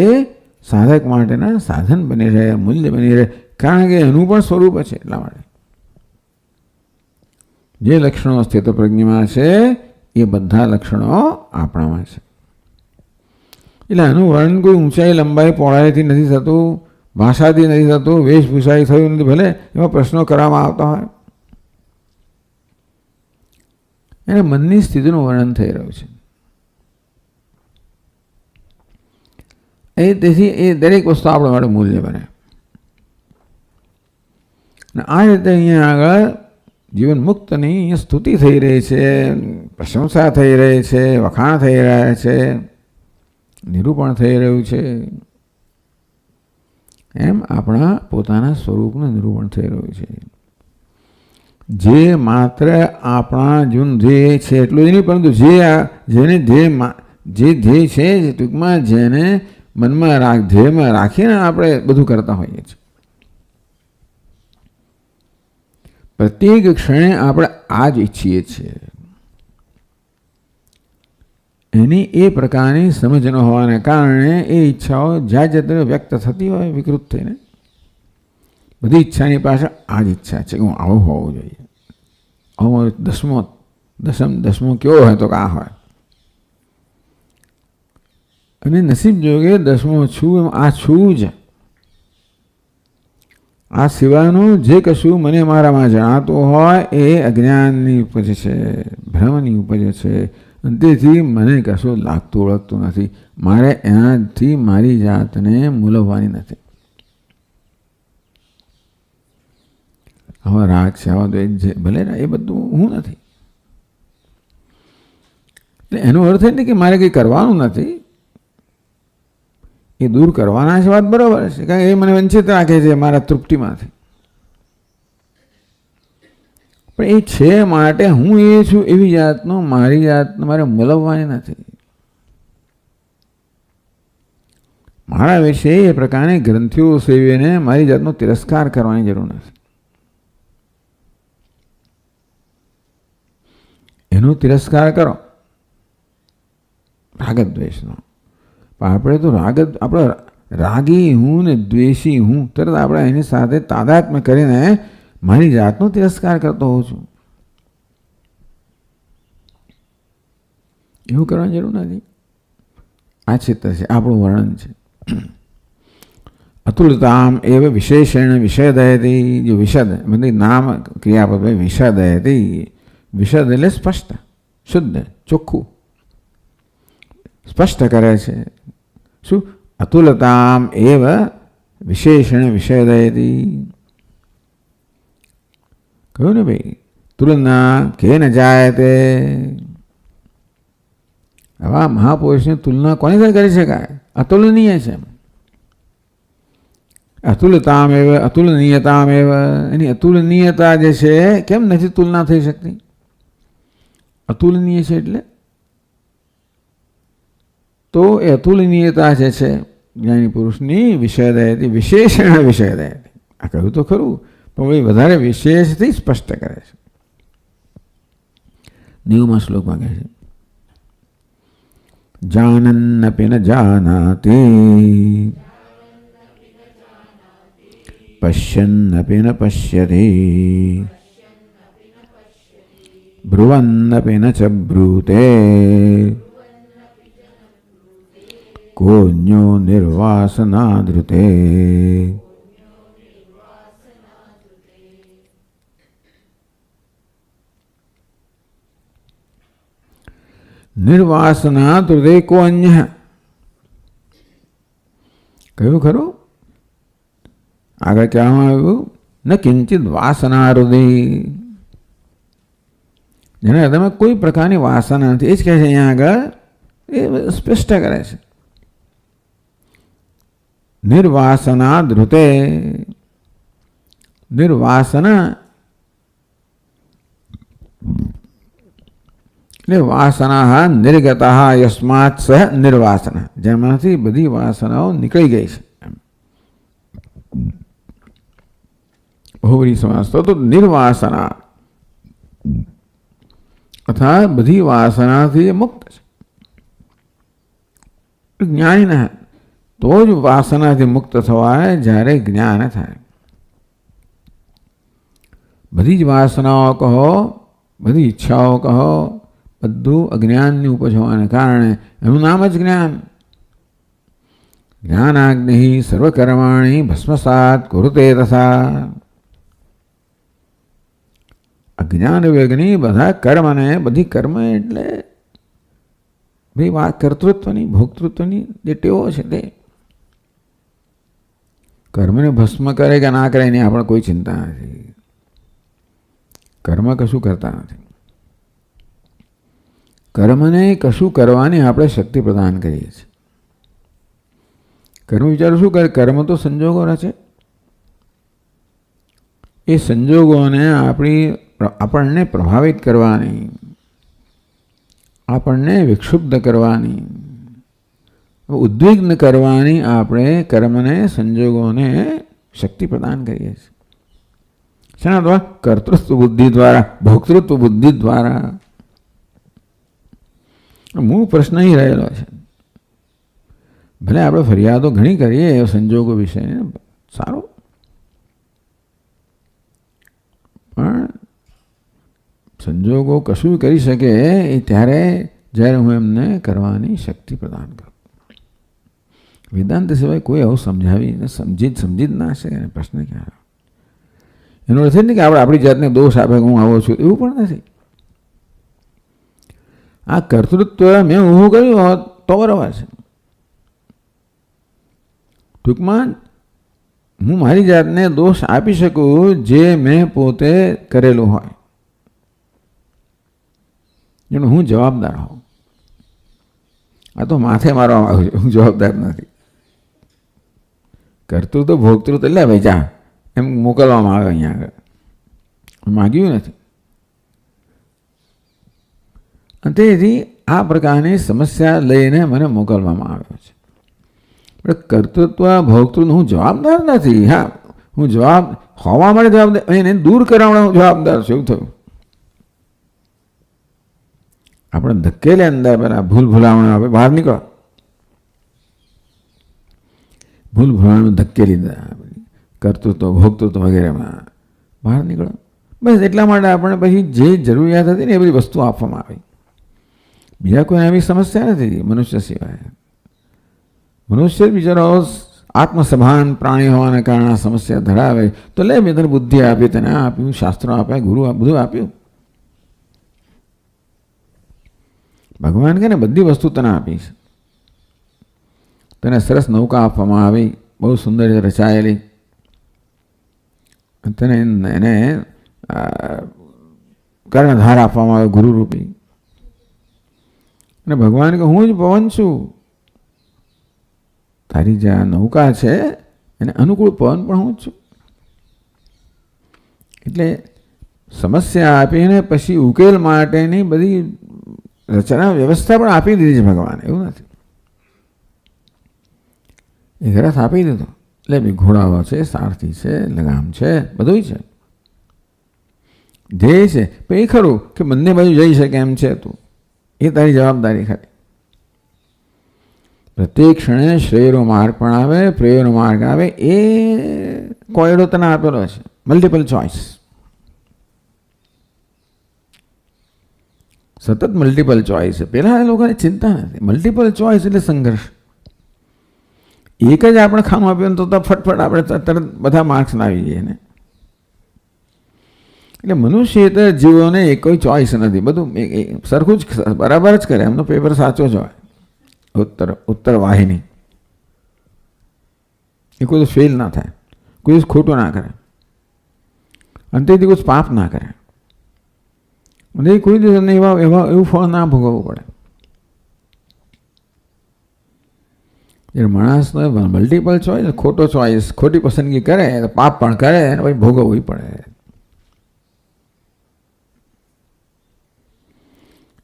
સાધક માટેના સાધન બની રહે, મૂલ્ય બની રહે, કારણ કે એનું પણ સ્વરૂપ છે. એટલા માટે જે લક્ષણો સ્થિત પ્રજ્ઞામાં છે એ બધા લક્ષણો આપણામાં છે. એટલે આનું વર્ણન કોઈ ઊંચાઈ, લંબાઈ, પહોળાઈથી નથી થતું, ભાષાથી નથી થતું, વેશભૂષાથી થયું નથી. ભલે એમાં પ્રશ્નો કરવામાં આવતા હોય, એને મનની સ્થિતિનું વર્ણન થઈ રહ્યું છે. તેથી એ દરેક વસ્તુ આપણા માટે મૂલ્ય બને. અને આ રીતે અહીંયા આગળ જીવન મુક્તની અહીંયા સ્તુતિ થઈ રહી છે, પ્રશંસા થઈ રહી છે, વખાણ થઈ રહ્યા છે, નિરૂપણ થઈ રહ્યું છે. એમ આપણા પોતાના સ્વરૂપનું નિરૂપણ થઈ રહ્યું છે. જે માત્ર આપણા જીવન ધ્યેય છે એટલું જ નહીં, પરંતુ જેને જે ધ્યેય છે, ટૂંકમાં જેને મનમાં ધ્યેયમાં રાખીને આપણે બધું કરતા હોઈએ છીએ. પ્રત્યેક ક્ષણે આપણે આ જ ઈચ્છીએ છીએ. એની એ પ્રકારની સમજ ન હોવાને કારણે એ ઈચ્છાઓ જ્યાં જતા વ્યક્ત થતી હોય વિકૃત થઈને, બધી ઈચ્છાની પાછળ આ જ ઈચ્છા છે કે હું આવું હોવું જોઈએ. આવો દસમો કેવો હોય તો આ હોય. અને નસીબ જોગે 10મો છું, આ છું જ. આ સિવાયનું જે કશું મને મારામાં જણાતું હોય એ અજ્ઞાનની ઉપજ છે, ભ્રમની ઉપજ છે. અને તેથી મને કશું લાગતું ઓળખતું નથી. મારે એનાથી મારી જાતને મૂલવવાની નથી. આવા રાગ છે, આવા દ્વેષ છે, ભલે એ બધું હું નથી. એટલે એનો અર્થ એ નથી કે મારે કંઈ કરવાનું નથી, એ દૂર કરવાના છે, વાત બરાબર છે, કારણ કે એ મને વંચિત રાખે છે મારા તૃપ્તિમાંથી. પણ એ છે માટે હું એ છું એવી જાતનું મારી જાતને મારે મૂલવવાની નથી. મારા વિશે એ પ્રકારની ગ્રંથિઓ સેવીને મારી જાતનો તિરસ્કાર કરવાની જરૂર નથી. એનો તિરસ્કાર કરો રાગદ્વેષનો. પણ આપણે તો આપણે રાગી હું ને દ્વેષી હું, તરત આપણે એની સાથે તાદાત્મ્ય કરીને મારી જાતનો તિરસ્કાર કરતો હોઉં છું. એવું કરવાની જરૂર નથી. આ ચિત્ર છે, આપણું વર્ણન છે. અતુલતામ એવ વિશેષણ વિષદયતી. જો વિશદ મતલબ નામ ક્રિયાપદ વિષદયતી. વિશદ એટલે સ્પષ્ટ, શુદ્ધ, ચોખ્ખું, સ્પષ્ટ કરે છે. શું? અતુલતામ એવ વિશેષણ વિષદયતી. કહ્યું ને ભાઈ, તુલના કેન જાયતે. આવા મહાપુરુષની તુલના કોની સાથે કરી શકાય? અતુલનીય છે. અતુલતામ એવ અતુલનીયતામ એવ. એની અતુલનીયતા જે છે કેમ નથી તુલના થઈ શકતી? અતુલનીય છે એટલે તો એ અતુલનીયતા જે છે જ્ઞાની પુરુષની વિષયદયથી, વિશેષણ વિષયદયથી. આ કહ્યું તો ખરું, પણ વધારે વિશેષથી સ્પષ્ટ કરે છે. 90મા શ્લોકમાં કહે છે, જાનન્નપી ન જાનાતિ પશ્યન્નપી ન પશ્યતિ બ્રુવન્નપી ન ચ બ્રૂતે કોન્યો નિર્વાસનાદૃતે. નિર્વાસના તૃદે કો અન્ય. કહ્યું ખરું? આગળ કહેવામાં આવ્યું ન કિંચિત વાસના હૃદય, જેને હૃદયમાં કોઈ પ્રકારની વાસના નથી. એ જ કહે છે અહીંયા આગળ, એ સ્પષ્ટ કરે છે. નિર્વાસના ધૃતે, નિર્વાસના એટલે વાસના નિર્ગતા યસ્માત સહ નિર્વાસના, જેમાંથી બધી વાસનાઓ નીકળી ગઈ છે. બહુવ્રીહી સમાસ તો નિર્વાસના તથા બધી વાસનાથી મુક્ત છે. જ્ઞાની તો જ વાસનાથી મુક્ત થવાય જ્યારે જ્ઞાન થાય. બધી જ વાસનાઓ કહો, બધી ઈચ્છાઓ કહો, બધું અજ્ઞાનની ઉપજ હોવાને કારણે એનું નામ જ જ્ઞાન. જ્ઞાનાગ્નિ સર્વકર્માણી ભસ્મસાત કુરુતે તથા. અજ્ઞાન વેગની બધા કર્મને, બધી કર્મ એટલે ભાઈ વાત કર્તૃત્વની, ભોક્તૃત્વની જે ટેવો છે તે કર્મને ભસ્મ કરે કે ના કરે એની આપણે કોઈ ચિંતા નથી. કર્મ કશું કરતા નથી. કર્મને કશું કરવાની આપણે શક્તિ પ્રદાન કરીએ છીએ. કર્મ વિચારો શું કરે? કર્મ તો સંજોગો રચે. એ સંજોગોને આપણને પ્રભાવિત કરવાની, આપણને વિક્ષુબ્ધ કરવાની, ઉદ્વિગ્ન કરવાની આપણે કર્મને, સંજોગોને શક્તિ પ્રદાન કરીએ છીએ. શેના દ્વારા? કર્તૃત્વ બુદ્ધિ દ્વારા, ભોક્તૃત્વ બુદ્ધિ દ્વારા. મૂળ પ્રશ્ન અહીં રહેલો છે. ભલે આપણે ફરિયાદો ઘણી કરીએ સંજોગો વિશે, સારું, પણ સંજોગો કશું કરી શકે એ ત્યારે જ્યારે હું એમને કરવાની શક્તિ પ્રદાન કરું. વેદાંત સિવાય કોઈ આવું સમજી જ ના શકે. પ્રશ્ન ક્યાં? એનો અર્થ નથી કે આપણે આપણી જાતને દોષ આપે કે હું આવો છું, એવું પણ નથી. આ કર્તૃત્વ મેં ઊભું કર્યું હોત તો બરાબર છે. ટૂંકમાં હું મારી જાતને દોષ આપી શકું જે મેં પોતે કરેલું હોય, જેનો હું જવાબદાર હોઉં. આ તો માથે મારવામાં આવ્યું છે, હું જવાબદાર નથી. કર્તૃત્વ ભોગતૃત્વ એટલે ભાઈ જા એમ મોકલવામાં આવે. અહીંયા આગળ માગ્યું નથી. તેથી આ પ્રકારની સમસ્યા લઈને મને મોકલવામાં આવ્યો છે. કર્તૃત્વ ભોગતૃત્વ હું જવાબદાર નથી. હા, હું જવાબ હોવા માટે જવાબદાર, એને દૂર કરવા હું જવાબદાર છું. એવું થયું. આપણે ધકેલે અંદર પેલા ભૂલ ભૂલામણ આપણે બહાર નીકળો. ભૂલ ભૂલામણ ધકેલી દે કર્તૃત્વ ભોગતૃત્વ વગેરેમાં બહાર નીકળો. બસ એટલા માટે આપણે પછી જે જરૂરિયાત હતી ને એ બધી વસ્તુ આપવામાં આવી. બીજા કોઈ એવી સમસ્યા નથી મનુષ્ય સિવાય. મનુષ્ય બિચારો આત્મસભાન પ્રાણી હોવાને કારણે આ સમસ્યા ધરાવે તો લે મેં તને બુદ્ધિ આપી, તને આપ્યું, શાસ્ત્રો આપ્યા, ગુરુ બધું આપ્યું. ભગવાન કે ને બધી વસ્તુ તને આપી છે. તને સરસ નૌકા આપવામાં આવી, બહુ સુંદર રીતે રચાયેલી. તને એને કર્ણધાર આપવામાં આવે ગુરુરૂપી. અને ભગવાન કે હું જ પવન છું. તારી જે નૌકા છે એને અનુકૂળ પવન પણ હું જ છું. એટલે સમસ્યા આપીને પછી ઉકેલ માટેની બધી રચના વ્યવસ્થા પણ આપી દીધી છે ભગવાન. એવું નથી, એ રથ આપી દીધો. એટલે બી ઘોડાઓ છે, સારથી છે, લગામ છે, બધું છે. ધ્યેય છે પણ એ ખરું કે બંને બાજુ જઈ શકે એમ છે તું, એ તારી જવાબદારી ખરી. પ્રત્યેક ક્ષણે શ્રેયનો માર્ગ પણ આવે, પ્રેયનો માર્ગ આવે. એ કોયડો તને આપેલો છે, મલ્ટિપલ ચોઇસ. સતત મલ્ટિપલ ચોઇસ છે. પહેલાં લોકોને ચિંતા નથી. મલ્ટિપલ ચોઇસ એટલે સંઘર્ષ. એક જ આપણે ખાનું આપ્યું તો ફટફટ આપણે તરત બધા માર્ક્સ આવી જઈએ ને. એટલે મનુષ્ય જીવોને એક કોઈ ચોઇસ નથી. બધું સરખું જ બરાબર જ કરે. એમનો પેપર સાચો જ હોય. ઉત્તર વાહિની એ કોઈ ફેલ ના થાય. કોઈ દિવસ ખોટું ના કરે અને તેથી કોઈ પાપ ના કરે અને કોઈ દિવસ એવું ફળ ના ભોગવવું પડે. એટલે માણસનો મલ્ટિપલ ચોઈસ, ખોટો ચોઈસ, ખોટી પસંદગી કરે તો પાપ પણ કરે અને પછી ભોગવવું પડે.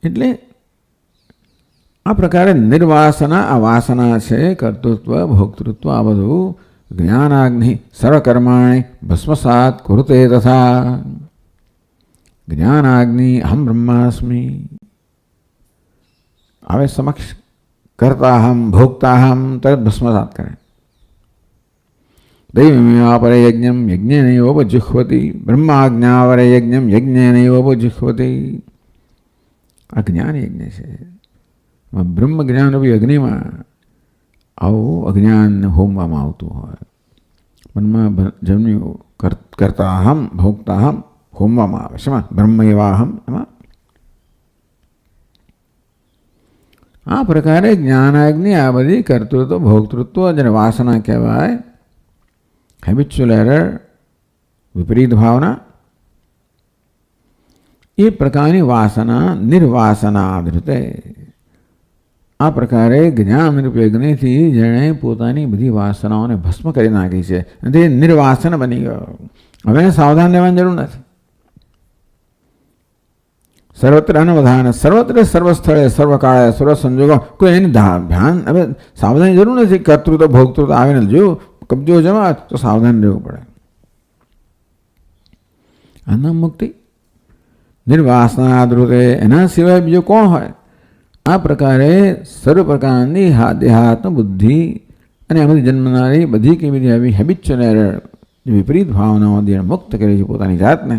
એટલે આ પ્રકારે નિર્વાસના, આ વાસના છે, કર્તૃત્વ, ભોક્તૃત્વ, આ બધું જ્ઞાનાગ્નિ સર્વકર્માણિ ભસ્મસાત કુરુતે તથા. જ્ઞાનાગ્નિ અહમ બ્રહ્માસ્મિ આવે સમક્ષ, કર્તાહમ ભોક્તાહમ તરત ભસ્મસાત કરે. દૈવમેવાપરે યજ્ઞમ યજ્ઞેનૈવોપજુહ્વતિ બ્રહ્માજ્ઞાવરે યજ્ઞમ યજ્ઞેનૈવોપજુહ્વતિ. આ જ્ઞાન યજ્ઞ છે. બ્રહ્મ જ્ઞાનરૂપી અગ્નિમાં આવું અજ્ઞાન હોમવામાં આવતું હોય. મનમાં જન્મ્યું કર્તાહમ ભોક્તાહમ હોમવામાં આવે. શેમાં? બ્રહ્મ એવાહમ. એમાં આ પ્રકારે જ્ઞાનાગ્નિ આ બધી કર્તૃત્વ, ભોક્તૃત્વ જેને વાસના કહેવાય, હેબિચ્યુઅલ એરર, વિપરીત ભાવના, એ પ્રકારની વાસના નિર્વાસના આદૃતે. આ પ્રકારે જ્ઞાનરૂપી અગ્નિથી જેણે પોતાની બધી વાસનાઓને ભસ્મ કરી નાખી છે અને તે નિર્વાસન બની ગયો. હવે સાવધાન રહેવાની જરૂર નથી. સર્વત્ર અનવધાન, સર્વત્ર સર્વ સ્થળે સર્વકાળે સર્વ સંજોગો, કોઈ એની ધ્યાન, હવે સાવધાની જરૂર નથી. કર્તૃત્વ ભોગતૃત્વ આવે ને જો કબજો જમા તો સાવધાન રહેવું પડે. આના મુક્તિ નિર્વાસના આદૃતે, એના સિવાય બીજો કોણ હોય? આ પ્રકારે સર્વ પ્રકારની દેહાત્મ બુદ્ધિ અને એમાંથી જન્મનારી બધી કેવી રીતે આવી હેબિચ્યુઅલ એરર, વિપરીત ભાવનાઓથી મુક્ત કરી છે પોતાની જાતને.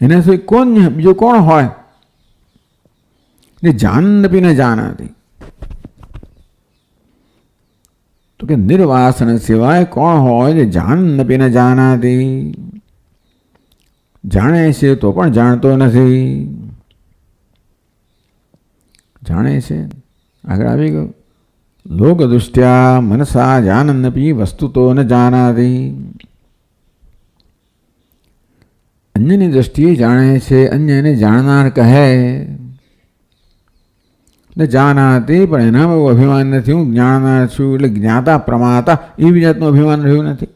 એના સિવાય કોણ બીજો કોણ હોય? જે જાનપી ન જાનાતી. તો કે નિર્વાસન સિવાય કોણ હોય જે જાનપી ન જાનાતી? જાણે છે તો પણ જાણતો નથી. જાણે છે, આગળ આવી ગયું. લોક દૃષ્ટ્યા મનસા જાનન્નપી વસ્તુ તો ન જાનાતી. અન્યની દ્રષ્ટિએ જાણે છે, અન્યને જાણનાર કહે ને જાનાતી, પણ એનામાં એવું અભિમાન નથી હું જાણનાર છું એટલે જ્ઞાતા પ્રમાતા એવી જાતનું અભિમાન રહ્યું નથી.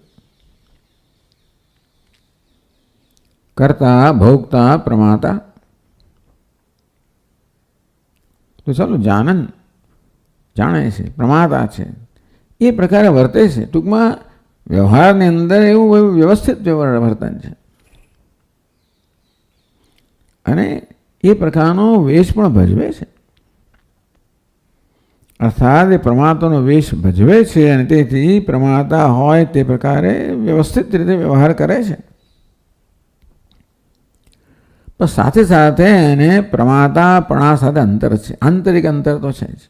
કરતા ભોગતા પ્રમાતા. તો ચાલો જાનન જાણે છે, પ્રમાતા છે, એ પ્રકારે વર્તે છે. ટૂંકમાં વ્યવહારની અંદર એવું વ્યવસ્થિત વર્તન છે અને એ પ્રકારનો વેશ પણ ભજવે છે. અર્થાત એ પ્રમાતાનો વેશ ભજવે છે અને તેથી પ્રમાતા હોય તે પ્રકારે વ્યવસ્થિત રીતે વ્યવહાર કરે છે. પણ સાથે સાથે એને પ્રમાતાપણા સાથે અંતર છે, આંતરિક અંતર તો છે જ.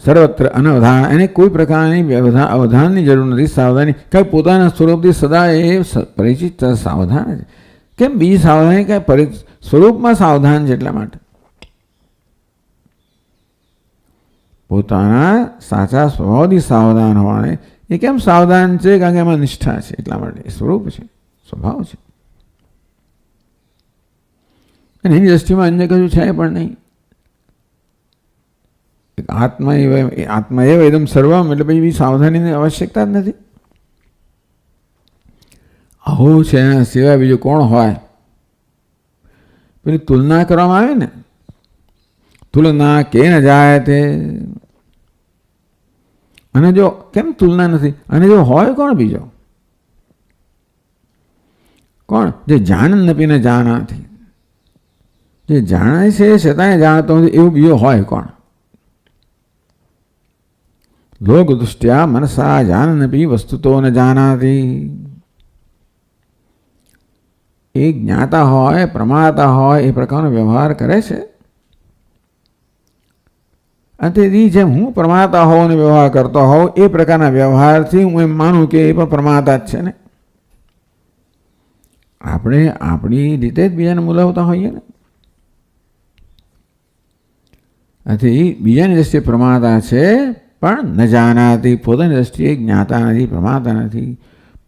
સર્વત્ર અનવધાન, એને કોઈ પ્રકારની અવધાનની જરૂર નથી, સાવધાની. કારણ પોતાના સ્વરૂપથી સદા એ પરિચિત સાવધાન છે. કેમ બીજી સાવધાની? કાંઈ સ્વરૂપમાં સાવધાન છે એટલા માટે. પોતાના સાચા સ્વભાવથી સાવધાન હોવાને એ કેમ સાવધાન છે? કારણ કે એમાં નિષ્ઠા છે એટલા માટે. સ્વરૂપ છે, સ્વભાવ છે. અને એની દ્રષ્ટિમાં અન્ય કશું છે પણ નહીં. આત્મા એવ એકદમ સર્વમ, એટલે પછી સાવધાનીની આવશ્યકતા જ નથી. આવું છે એના સિવાય બીજું કોણ હોય? પેલી તુલના કરવામાં આવે ને, તુલના કે ન જાય તે. અને જો કેમ તુલના નથી? અને જો હોય કોણ બીજો? કોણ? જે જાણ નથી ને જાણાથી. જે જાણે છે છતાંય જાણતો નથી એવું બીજો હોય કોણ? લોક દૃષ્ટ્યા મનસા જાનનપી વસ્તુ તો ન જાનાતી. એ જ્ઞાતા હોય, પ્રમાતા હોય, એ પ્રકારનો વ્યવહાર કરે છે. અને તેથી જેમ હું પ્રમાતા હોઉં અને વ્યવહાર કરતો હોઉં એ પ્રકારના વ્યવહારથી હું એમ માનું કે એ પણ પ્રમાતા જ છે ને. આપણે આપણી રીતે જ બીજાને બોલાવતા હોઈએ ને. આથી બીજાની દ્રષ્ટિએ પ્રમાતા છે, પણ ન જાનાતી, પોતાની દ્રષ્ટિએ જ્ઞાતા નથી, પ્રમાતા નથી.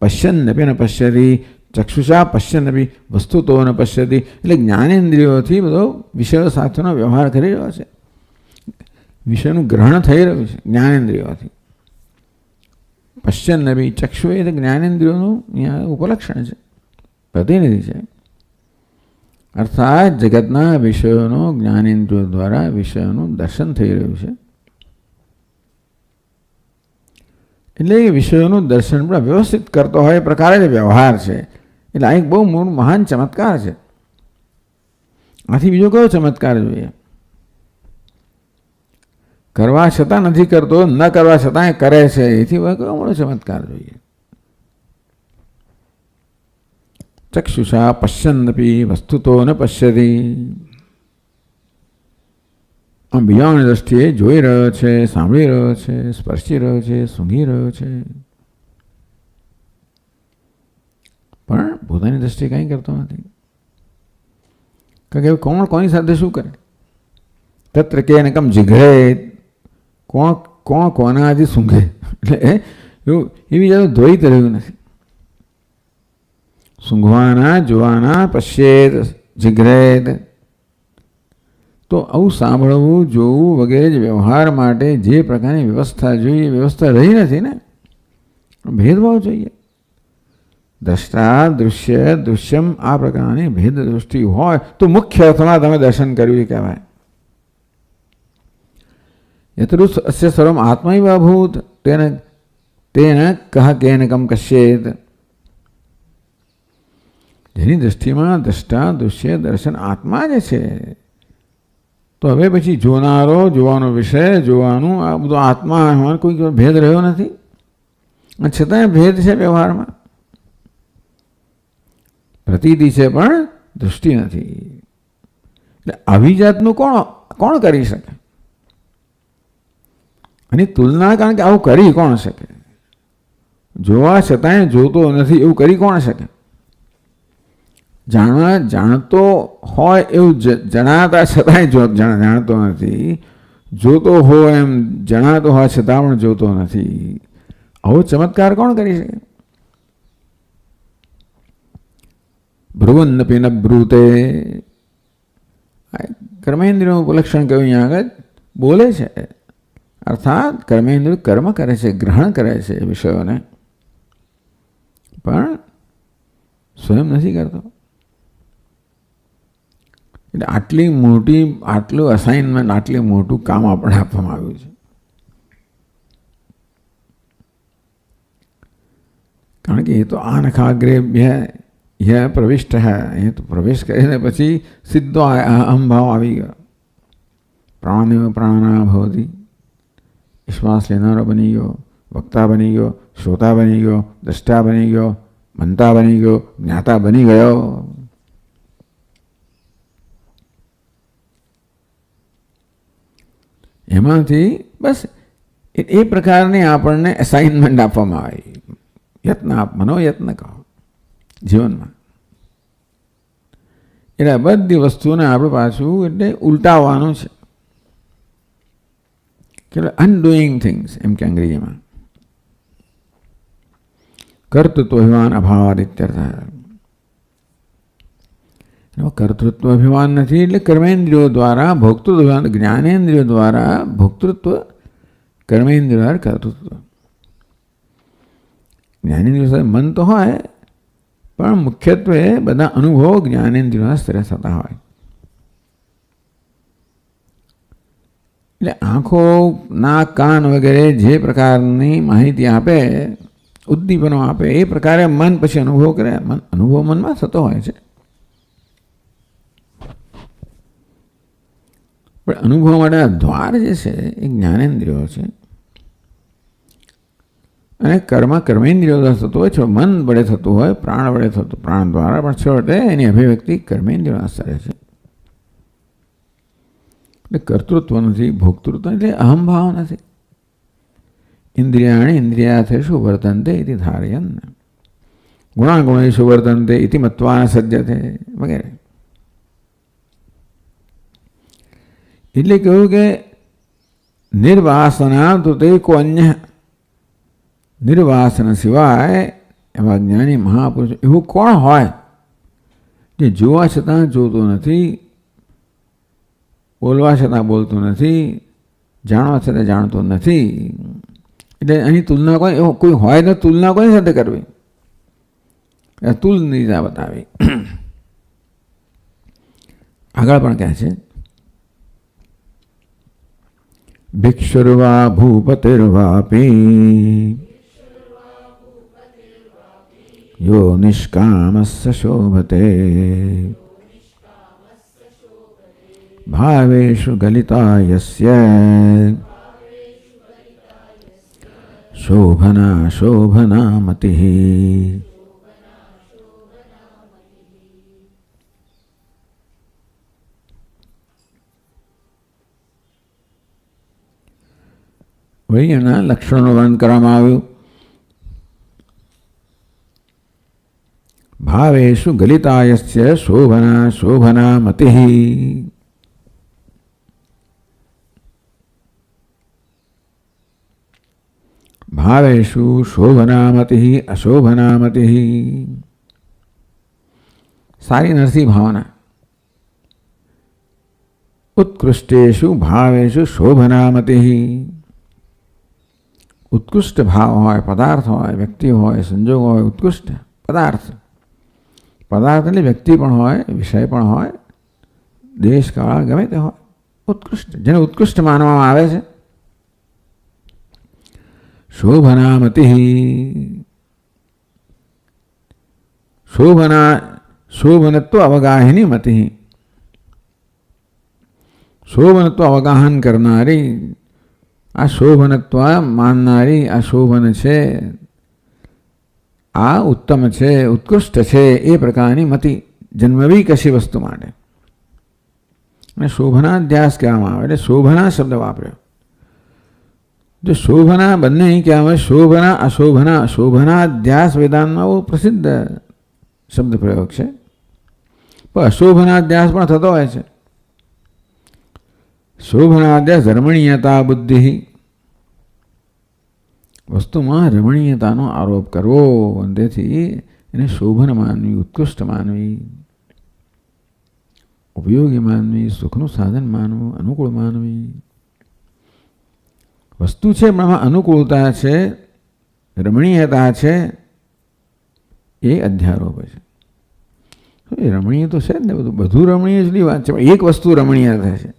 પશ્યન્નપી ન પશ્યતિ, ચક્ષુષા પશ્યન્નપી વસ્તુતો ન પશ્યતિ. એટલે જ્ઞાનેન્દ્રિયોથી બધો વિષયો સાથેનો વ્યવહાર કરી રહ્યો છે, વિષયનું ગ્રહણ થઈ રહ્યું છે જ્ઞાનેન્દ્રિયોથી. પશ્યન્નપી, ચક્ષુ એ જ્ઞાનેન્દ્રિયોનું અહીંયા ઉપલક્ષણ છે, પ્રતિનિધિ છે. અર્થાત જગતના વિષયોનું જ્ઞાનેન્દ્રિયો દ્વારા વિષયોનું દર્શન થઈ રહ્યું છે. એટલે વિષયોનું દર્શન પણ વ્યવસ્થિત કરતો હોય એ પ્રકારે જ વ્યવહાર છે. એટલે આ એક બહુ મહાન ચમત્કાર છે. આથી બીજો કયો ચમત્કાર જોઈએ? કરવા છતાં નથી કરતો, ન કરવા છતાં કરે છે, એથી કયો મોટો ચમત્કાર જોઈએ? ચક્ષુષા પશ્યન્નપી વસ્તુતો ન પશ્યતિ. આમ બીજાની દ્રષ્ટિએ જોઈ રહ્યો છે, સાંભળી રહ્યો છે, સ્પર્શી રહ્યો છે, સૂંઘી રહ્યો છે, પણ પોતાની દ્રષ્ટિએ કંઈ કરતો નથી. કારણ કે કોણ કોની સાથે શું કરે? તત્ર કેન કમ જીઘરે, કોણ કોણ કોનાથી સૂંઘે, એટલે એવું એવી જતું દ્વૈત રહ્યું નથી. સૂંઘવાના, જોવાના, પશ્યેત, જીઘ્રેત. તો આવું સાંભળવું, જોવું વગેરે જ વ્યવહાર માટે જે પ્રકારની વ્યવસ્થા જોઈએ, વ્યવસ્થા રહી નથી ને. ભેદભાવ જોઈએ. દ્રષ્ટા, દૃશ્ય, દૃશ્યમ આ પ્રકારની ભેદ દૃષ્ટિ હોય તો મુખ્ય અર્થમાં તમે દર્શન કર્યું કહેવાય. યતૃ અસ્ય સર્વમ આત્મૈવ અભૂત તેન કહ કેન કમ કશ્યેત. જેની દ્રષ્ટિમાં દ્રષ્ટા, દૃશ્ય, દર્શન આત્મા જ છે, તો હવે પછી જોનારો, જોવાનો વિષય, જોવાનું આ બધું આત્મા, કોઈ ભેદ રહ્યો નથી. છતાંય ભેદ છે વ્યવહારમાં. પ્રતીતિ છે પણ દૃષ્ટિ નથી. એટલે આવી જાતનું કોણ કરી શકે? અને તુલના, કારણ કે આવું કરી કોણ શકે? જોવા છતાંય જોતો નથી એવું કરી કોણ શકે? જાણતો હોય એવું જણાતા છતાંય જાણતો નથી, જોતો હોય એમ જણાતો હોય છતાં પણ જોતો નથી. આવો ચમત્કાર કોણ કરી શકે? ભ્રુવન્નપી ન બ્રૂતે. કર્મેન્દ્રિયનું ઉપલક્ષણ કહ્યું અહીંયા આગળ બોલે છે. અર્થાત કર્મેન્દ્રિય કર્મ કરે છે, ગ્રહણ કરે છે વિષયોને, પણ સ્વયં નથી કરતો. એટલે આટલું અસાઇનમેન્ટ, આટલું મોટું કામ આપણે આપવામાં આવ્યું છે. કારણ કે એ તો આનખાગ્રે પ્રવિષ્ટ હે, એ તો પ્રવેશ કરીને પછી સીધો અહંભાવ આવી ગયો. પ્રાણેવ પ્રાણના ભવતી. શ્વાસ લેનારો બની ગયો, વક્તા બની ગયો, શ્રોતા બની ગયો, દ્રષ્ટા બની ગયો, મંતા બની ગયો, જ્ઞાતા બની ગયો. એમાંથી બસ એ પ્રકારની આપણને અસાઇનમેન્ટ આપવામાં આવી. યત્ન મનોયત્ન કહો જીવનમાં. એટલે આ બધી વસ્તુને આપણે પાછું એટલે ઉલટાવવાનું છે. કે અનડુઈંગ થિંગ્સ એમ કે અંગ્રેજીમાં. કર્તૃત્વ અભિમાન અભાવાદિત્યર્થ. કર્તૃત્વ અભિમાન નથી, એટલે કર્મેન્દ્રિયો દ્વારા ભોક્તૃત્વ, જ્ઞાનેન્દ્રિયો દ્વારા ભોક્તૃત્વ, કર્મેન્દ્રિયો દ્વારા કર્તૃત્વ. જ્ઞાનેન્દ્રિયો સાથે મન તો હોય, પણ મુખ્યત્વે બધા અનુભવો જ્ઞાનેન્દ્રિયોના સ્તરે થતા હોય. એટલે આંખો, નાક, કાન વગેરે જે પ્રકારની માહિતી આપે, ઉદ્દીપનો આપે, એ પ્રકારે મન પછી અનુભવ કરે. અનુભવ મનમાં થતો હોય છે, પણ અનુભવ માટેના દ્વાર જે છે એ જ્ઞાનેન્દ્રિયો છે. અને કર્મેન્દ્રિયો દ્વારા થતું હોય છે, મન વડે થતું હોય, પ્રાણ વડે થતું, પ્રાણ દ્વારા પણ છેવટે એની અભિવ્યક્તિ કર્મેન્દ્રિયોના સ્તરે છે. એટલે કર્તૃત્વ નથી, ભોક્તૃત્વ એટલે અહંભાવ નથી. ઇન્દ્રિયાણી ઇન્દ્રિયાર્થેષુ વર્તન્તે ઇતિ ધારયન, ગુણાગુણેષુ વર્તન્તે ઇતિ મત્વા ન સજ્જતે વગેરે. એટલે કહ્યું કે નિર્વાસના તો તે કો અન્ય, નિર્વાસન સિવાય એવા જ્ઞાની મહાપુરુષ એવું કોણ હોય જે જોવા છતાં જોતો નથી, બોલવા છતાં બોલતો નથી, જાણવા છતાં જાણતો નથી. એટલે એની તુલના કોઈ હોય તો તુલના કોની સાથે કરવી? તુલનીતા બતાવી. આગળ પણ કહે છે, ભિક્ષુર્વા ભૂપતિર્વાપી યો નિષ્કામસ્ય શોભતે ભાવેષુ ગલિતા યસ્ય શોભના શોભના મતિઃ. વળી એના લક્ષણોનું વર્ણન કરવામાં આવ્યું. ભાવેષુ ગલિતાયસ્ય શોભના શોભના મતિઃ. ભાવેષુ શોભના મતિઃ અશોભના મતિઃ. સારી નરસી ભાવના. ઉત્કૃષ્ટેષુ ભાવેષુ શોભના મતિઃ. ઉત્કૃષ્ટ ભાવ હોય, પદાર્થ હોય, વ્યક્તિ હોય, સંજોગ હોય, ઉત્કૃષ્ટ પદાર્થ. પદાર્થ એટલે વ્યક્તિ પણ હોય, વિષય પણ હોય, દેશ કાળ ગમે તે હોય, ઉત્કૃષ્ટ, જેને ઉત્કૃષ્ટ માનવામાં આવે છે. શોભના મતિઃ. શોભનત્વ અવગાહિની મતિઃ. શોભનત્વ અવગાહન કરનારી, આ શોભનત્વ માનનારી, આ શોભન છે, આ ઉત્તમ છે, ઉત્કૃષ્ટ છે, એ પ્રકારની મતિ જન્મવી કશી વસ્તુ માટે. અને શોભનાધ્યાસ કહેવામાં આવે એટલે શોભના શબ્દ વાપર્યો. જો શોભના બંને કહેવામાં આવે, શોભના અશોભના. શોભનાધ્યાસ વેદાંતમાં બહુ પ્રસિદ્ધ શબ્દ પ્રયોગ છે, પણ અશોભનાધ્યાસ પણ થતો હોય છે. શોભનાધ્યાસ રમણીયતા બુદ્ધિ. વસ્તુમાં રમણીયતાનો આરોપ કરવો, તેથી એને શોભન માનવી, ઉત્કૃષ્ટ માનવી, ઉપયોગી માનવી, સુખનું સાધન માનવું, અનુકૂળ માનવી. વસ્તુ છે પણ અનુકૂળતા છે, રમણીયતા છે, એ અધ્યારોપ છે. રમણીય તો છે જ ને, બધું રમણીય જેટલી વાત છે, પણ એક વસ્તુ રમણીય થાય છે.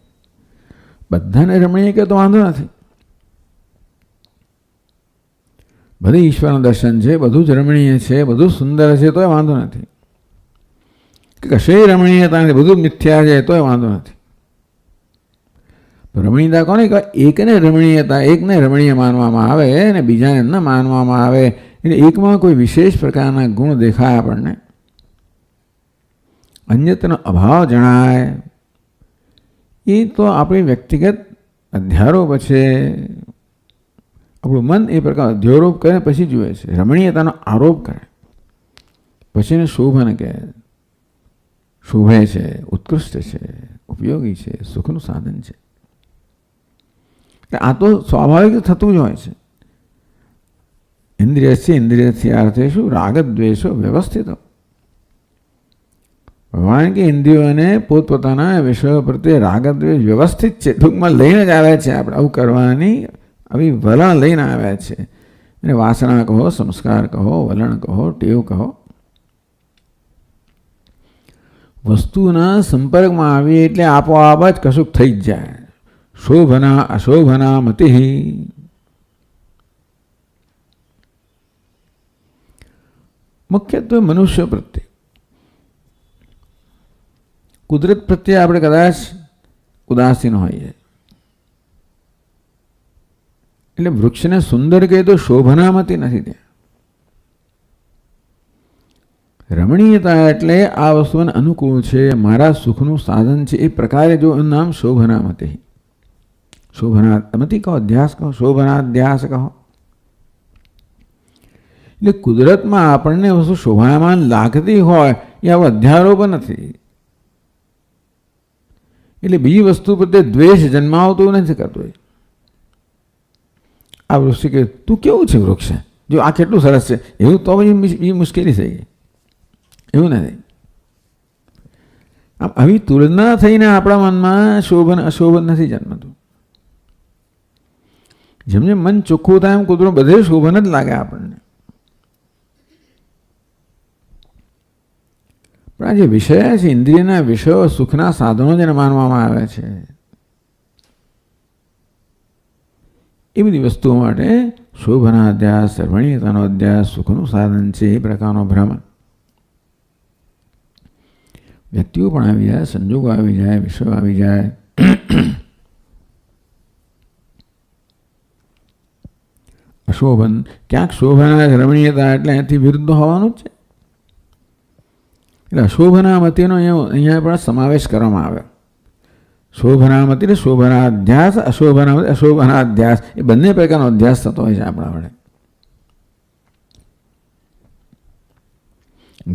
બધાને રમણીય કે તો વાંધો નથી. બધું ઈશ્વરનું દર્શન છે, બધું જ રમણીય છે, બધું સુંદર છે, તોય વાંધો નથી. કે કશે રમણીયતા નથી, બધું મિથ્યા છે, તોય વાંધો નથી. રમણીયતા કોને કહેવાય? એકને રમણીયતા, એકને રમણીય માનવામાં આવે અને બીજાને ન માનવામાં આવે. એટલે એકમાં કોઈ વિશેષ પ્રકારના ગુણ દેખાય આપણને, અન્યતનો અભાવ જણાય, એ તો આપણી વ્યક્તિગત અધ્યારોપ છે. આપણું મન એ પ્રકાર અધ્યારોપ કરે પછી જુએ છે, રમણીયતાનો આરોપ કરે પછી એને શોભન કહે. શોભે છે, ઉત્કૃષ્ટ છે, ઉપયોગી છે, સુખનું સાધન છે. આ તો સ્વાભાવિક થતું જ હોય છે. ઇન્દ્રિયસ્ય અર્થેષુ રાગદ્વેષો વ્યવસ્થિત. ભગવાન કે ઇન્દ્રિયોને પોતપોતાના વિષયો પ્રત્યે રાગદ્વેષ વ્યવસ્થિત છે, ટૂંકમાં લઈને જ આવે છે. આપણે આવું કરવાની આવી વલણ લઈને આવ્યા છે. એને વાસના કહો, સંસ્કાર કહો, વલણ કહો, ટેવ કહો. વસ્તુના સંપર્કમાં આવી એટલે આપોઆપ જ કશુંક થઈ જ જાય. શોભના અશોભના મતિ. મુખ્યત્વે મનુષ્ય પ્રત્યે, કુદરત પ્રત્યે આપણે કદાચ ઉદાસીન હોઈએ. એટલે વૃક્ષને સુંદર કહે તો શોભનામતી નથી. ત્યાં રમણીયતા એટલે આ વસ્તુને અનુકૂળ છે, મારા સુખનું સાધન છે, એ પ્રકારે જો એનું નામ શોભનામતી. શોભનામતી કહો, અધ્યાસ કહો, શોભનાધ્યાસ કહો. એટલે કુદરતમાં આપણને વસ્તુ શોભાયમાન લાગતી હોય એ આવો અધ્યારોપ નથી. એટલે બીજી વસ્તુ પ્રત્યે દ્વેષ જન્માવતો નથી કરતો. આ વૃક્ષ કે તું કેવું છે વૃક્ષ, જો આ કેટલું સરસ છે એવું, તો એ મુશ્કેલી થઈ ગઈ. એવું નથી. આમ આવી તુલના થઈને આપણા મનમાં શોભન અશોભન નથી જન્મતું. જેમ જેમ મન ચોખ્ખું થાય એમ કુદરત બધે શોભન જ લાગે આપણને. પણ આ જે વિષય છે, ઇન્દ્રિયના વિષયો, સુખના સાધનો જેને માનવામાં આવે છે, એ બધી વસ્તુઓ માટે શોભના અધ્યાસ, સર્વણીયતાનો અધ્યાસ સુખનું સાધન છે, એ પ્રકારનો ભ્રમ. વ્યક્તિઓ પણ આવી જાય, સંજોગો આવી જાય, વિષયો આવી જાય. અશોભન ક્યાંક શોભના રમણીયતા એટલે એનાથી વિરુદ્ધ હોવાનું જ છે. એટલે અશોભનામતીનો અહીંયા પણ સમાવેશ કરવામાં આવ્યો. શોભનામતી એટલે શોભનાધ્યાસ, અશોભનામતી અશોભનાધ્યાસ, એ બંને પ્રકારનો અધ્યાસ થતો હોય છે આપણા વડે.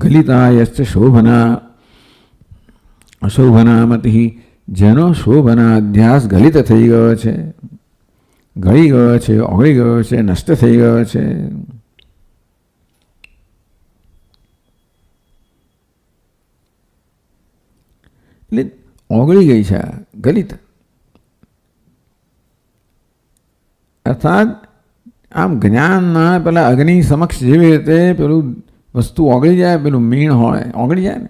ગલિતા યશ્ચ શોભના અશોભનામતી, જેનો શોભનાધ્યાસ ગલિત થઈ ગયો છે, ગળી ગયો છે, ઓગળી ગયો છે, નષ્ટ થઈ ગયો છે. એટલે ઓગળી ગઈ છે, ગલિત. અર્થાત આમ જ્ઞાનના પેલા અગ્નિ સમક્ષ જેવી રીતે પેલું વસ્તુ ઓગળી જાય, પેલું મીણ હોય ઓગળી જાય ને,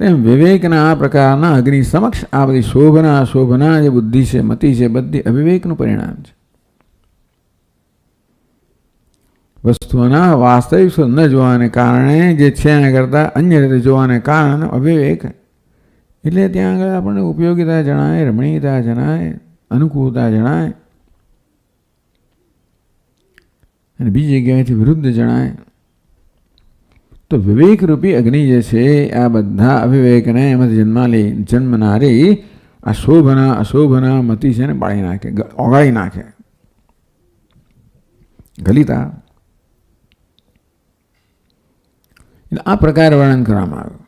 તેમ વિવેકના આ પ્રકારના અગ્નિ સમક્ષ આ બધી શોભના અશોભના જે બુદ્ધિ છે, મતિ છે, બધી અવિવેકનું પરિણામ છે. વસ્તુઓના વાસ્તવિક ન જોવાને કારણે, જે છે એના કરતાં અન્ય રીતે જોવાને કારણે અવિવેક. એટલે ત્યાં આગળ આપણને ઉપયોગીતા જણાય, રમણીયતા જણાય, અનુકૂળતા જણાય, અને બીજી જગ્યાએથી વિરુદ્ધ જણાય. તો વિવેકરૂપી અગ્નિ જે છે, આ બધા અવિવેકને એમાંથી જન્મનારી આ શોભના અશોભના મતિ છે ને બાળી નાખે, ઓગાળી નાખે. ગલિતા. આ પ્રકારે વર્ણન કરવામાં આવ્યું.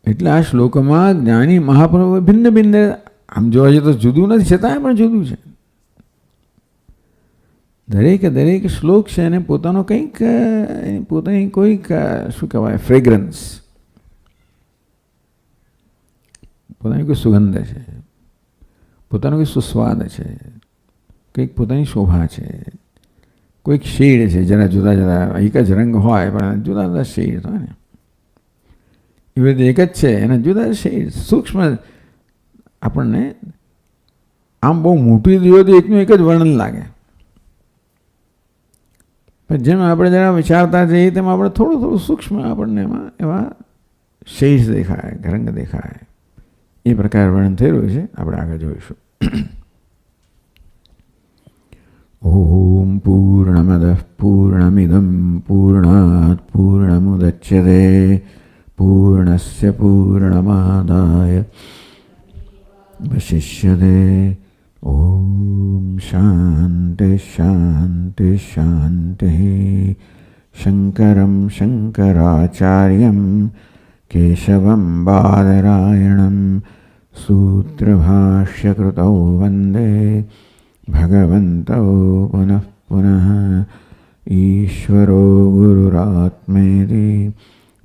એટલે આ શ્લોકમાં જ્ઞાની મહાપુરુષો ભિન્ન ભિન્ન, આમ જોવા જઈએ તો જુદું નથી, છતાંય પણ જુદું છે. દરેકે દરેક શ્લોક છે એને પોતાનો કંઈક, પોતાની કોઈક શું કહેવાય, ફ્રેગ્રન્સ, પોતાની કોઈ સુગંધ છે, પોતાનો કોઈ સુસ્વાદ છે, કંઈક પોતાની શોભા છે, કોઈક શેડ છે, જરા જુદા જુદા, એક જ રંગ હોય પણ જુદા જુદા શેડ હોય ને, એ બધું એક જ છે, એના જુદા શેડ સૂક્ષ્મ. આપણને આમ બહુ મોટી જોઈએ તો એકનું એક જ વર્ણન લાગે, પણ જેમ આપણે જરા વિચારતા જઈએ તેમ આપણે થોડું થોડું સૂક્ષ્મ આપણને એમાં એવા શેડ્સ દેખાય, રંગ દેખાય. એ પ્રકાર વર્ણન થઈ રહ્યું છે, આપણે આગળ જોઈશું. ઓમ પૂર્ણમદ પૂર્ણમિદમ પૂર્ણાત પૂર્ણમુદચ્યતે પૂર્ણસ્ય પૂર્ણમાદાય વશિષ્યતે. ઓમ શાંતિ શાંતિ શાંતિ. શંકરમ શંકરાચાર્યમ કેશવમ બાદરાયણમ સૂત્રભાષ્યકૃતૌ વંદે ભગવन्तौ પુનઃ પુનઃ. ઈશ્વરો ગુરુરાત્મેતિ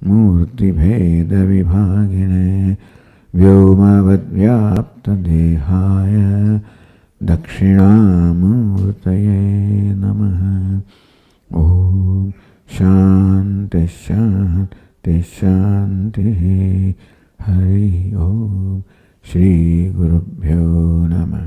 મૂર્તિભેદવિભાગિને વ્યોમવદ્વ્યાપ્તદેહાય દક્ષિણામૂર્તયે નમઃ. ઓમ શાંતિ શાંતિ શાંતિ. હરિ ઓમ. શ્રી ગુરુભ્યો નમઃ.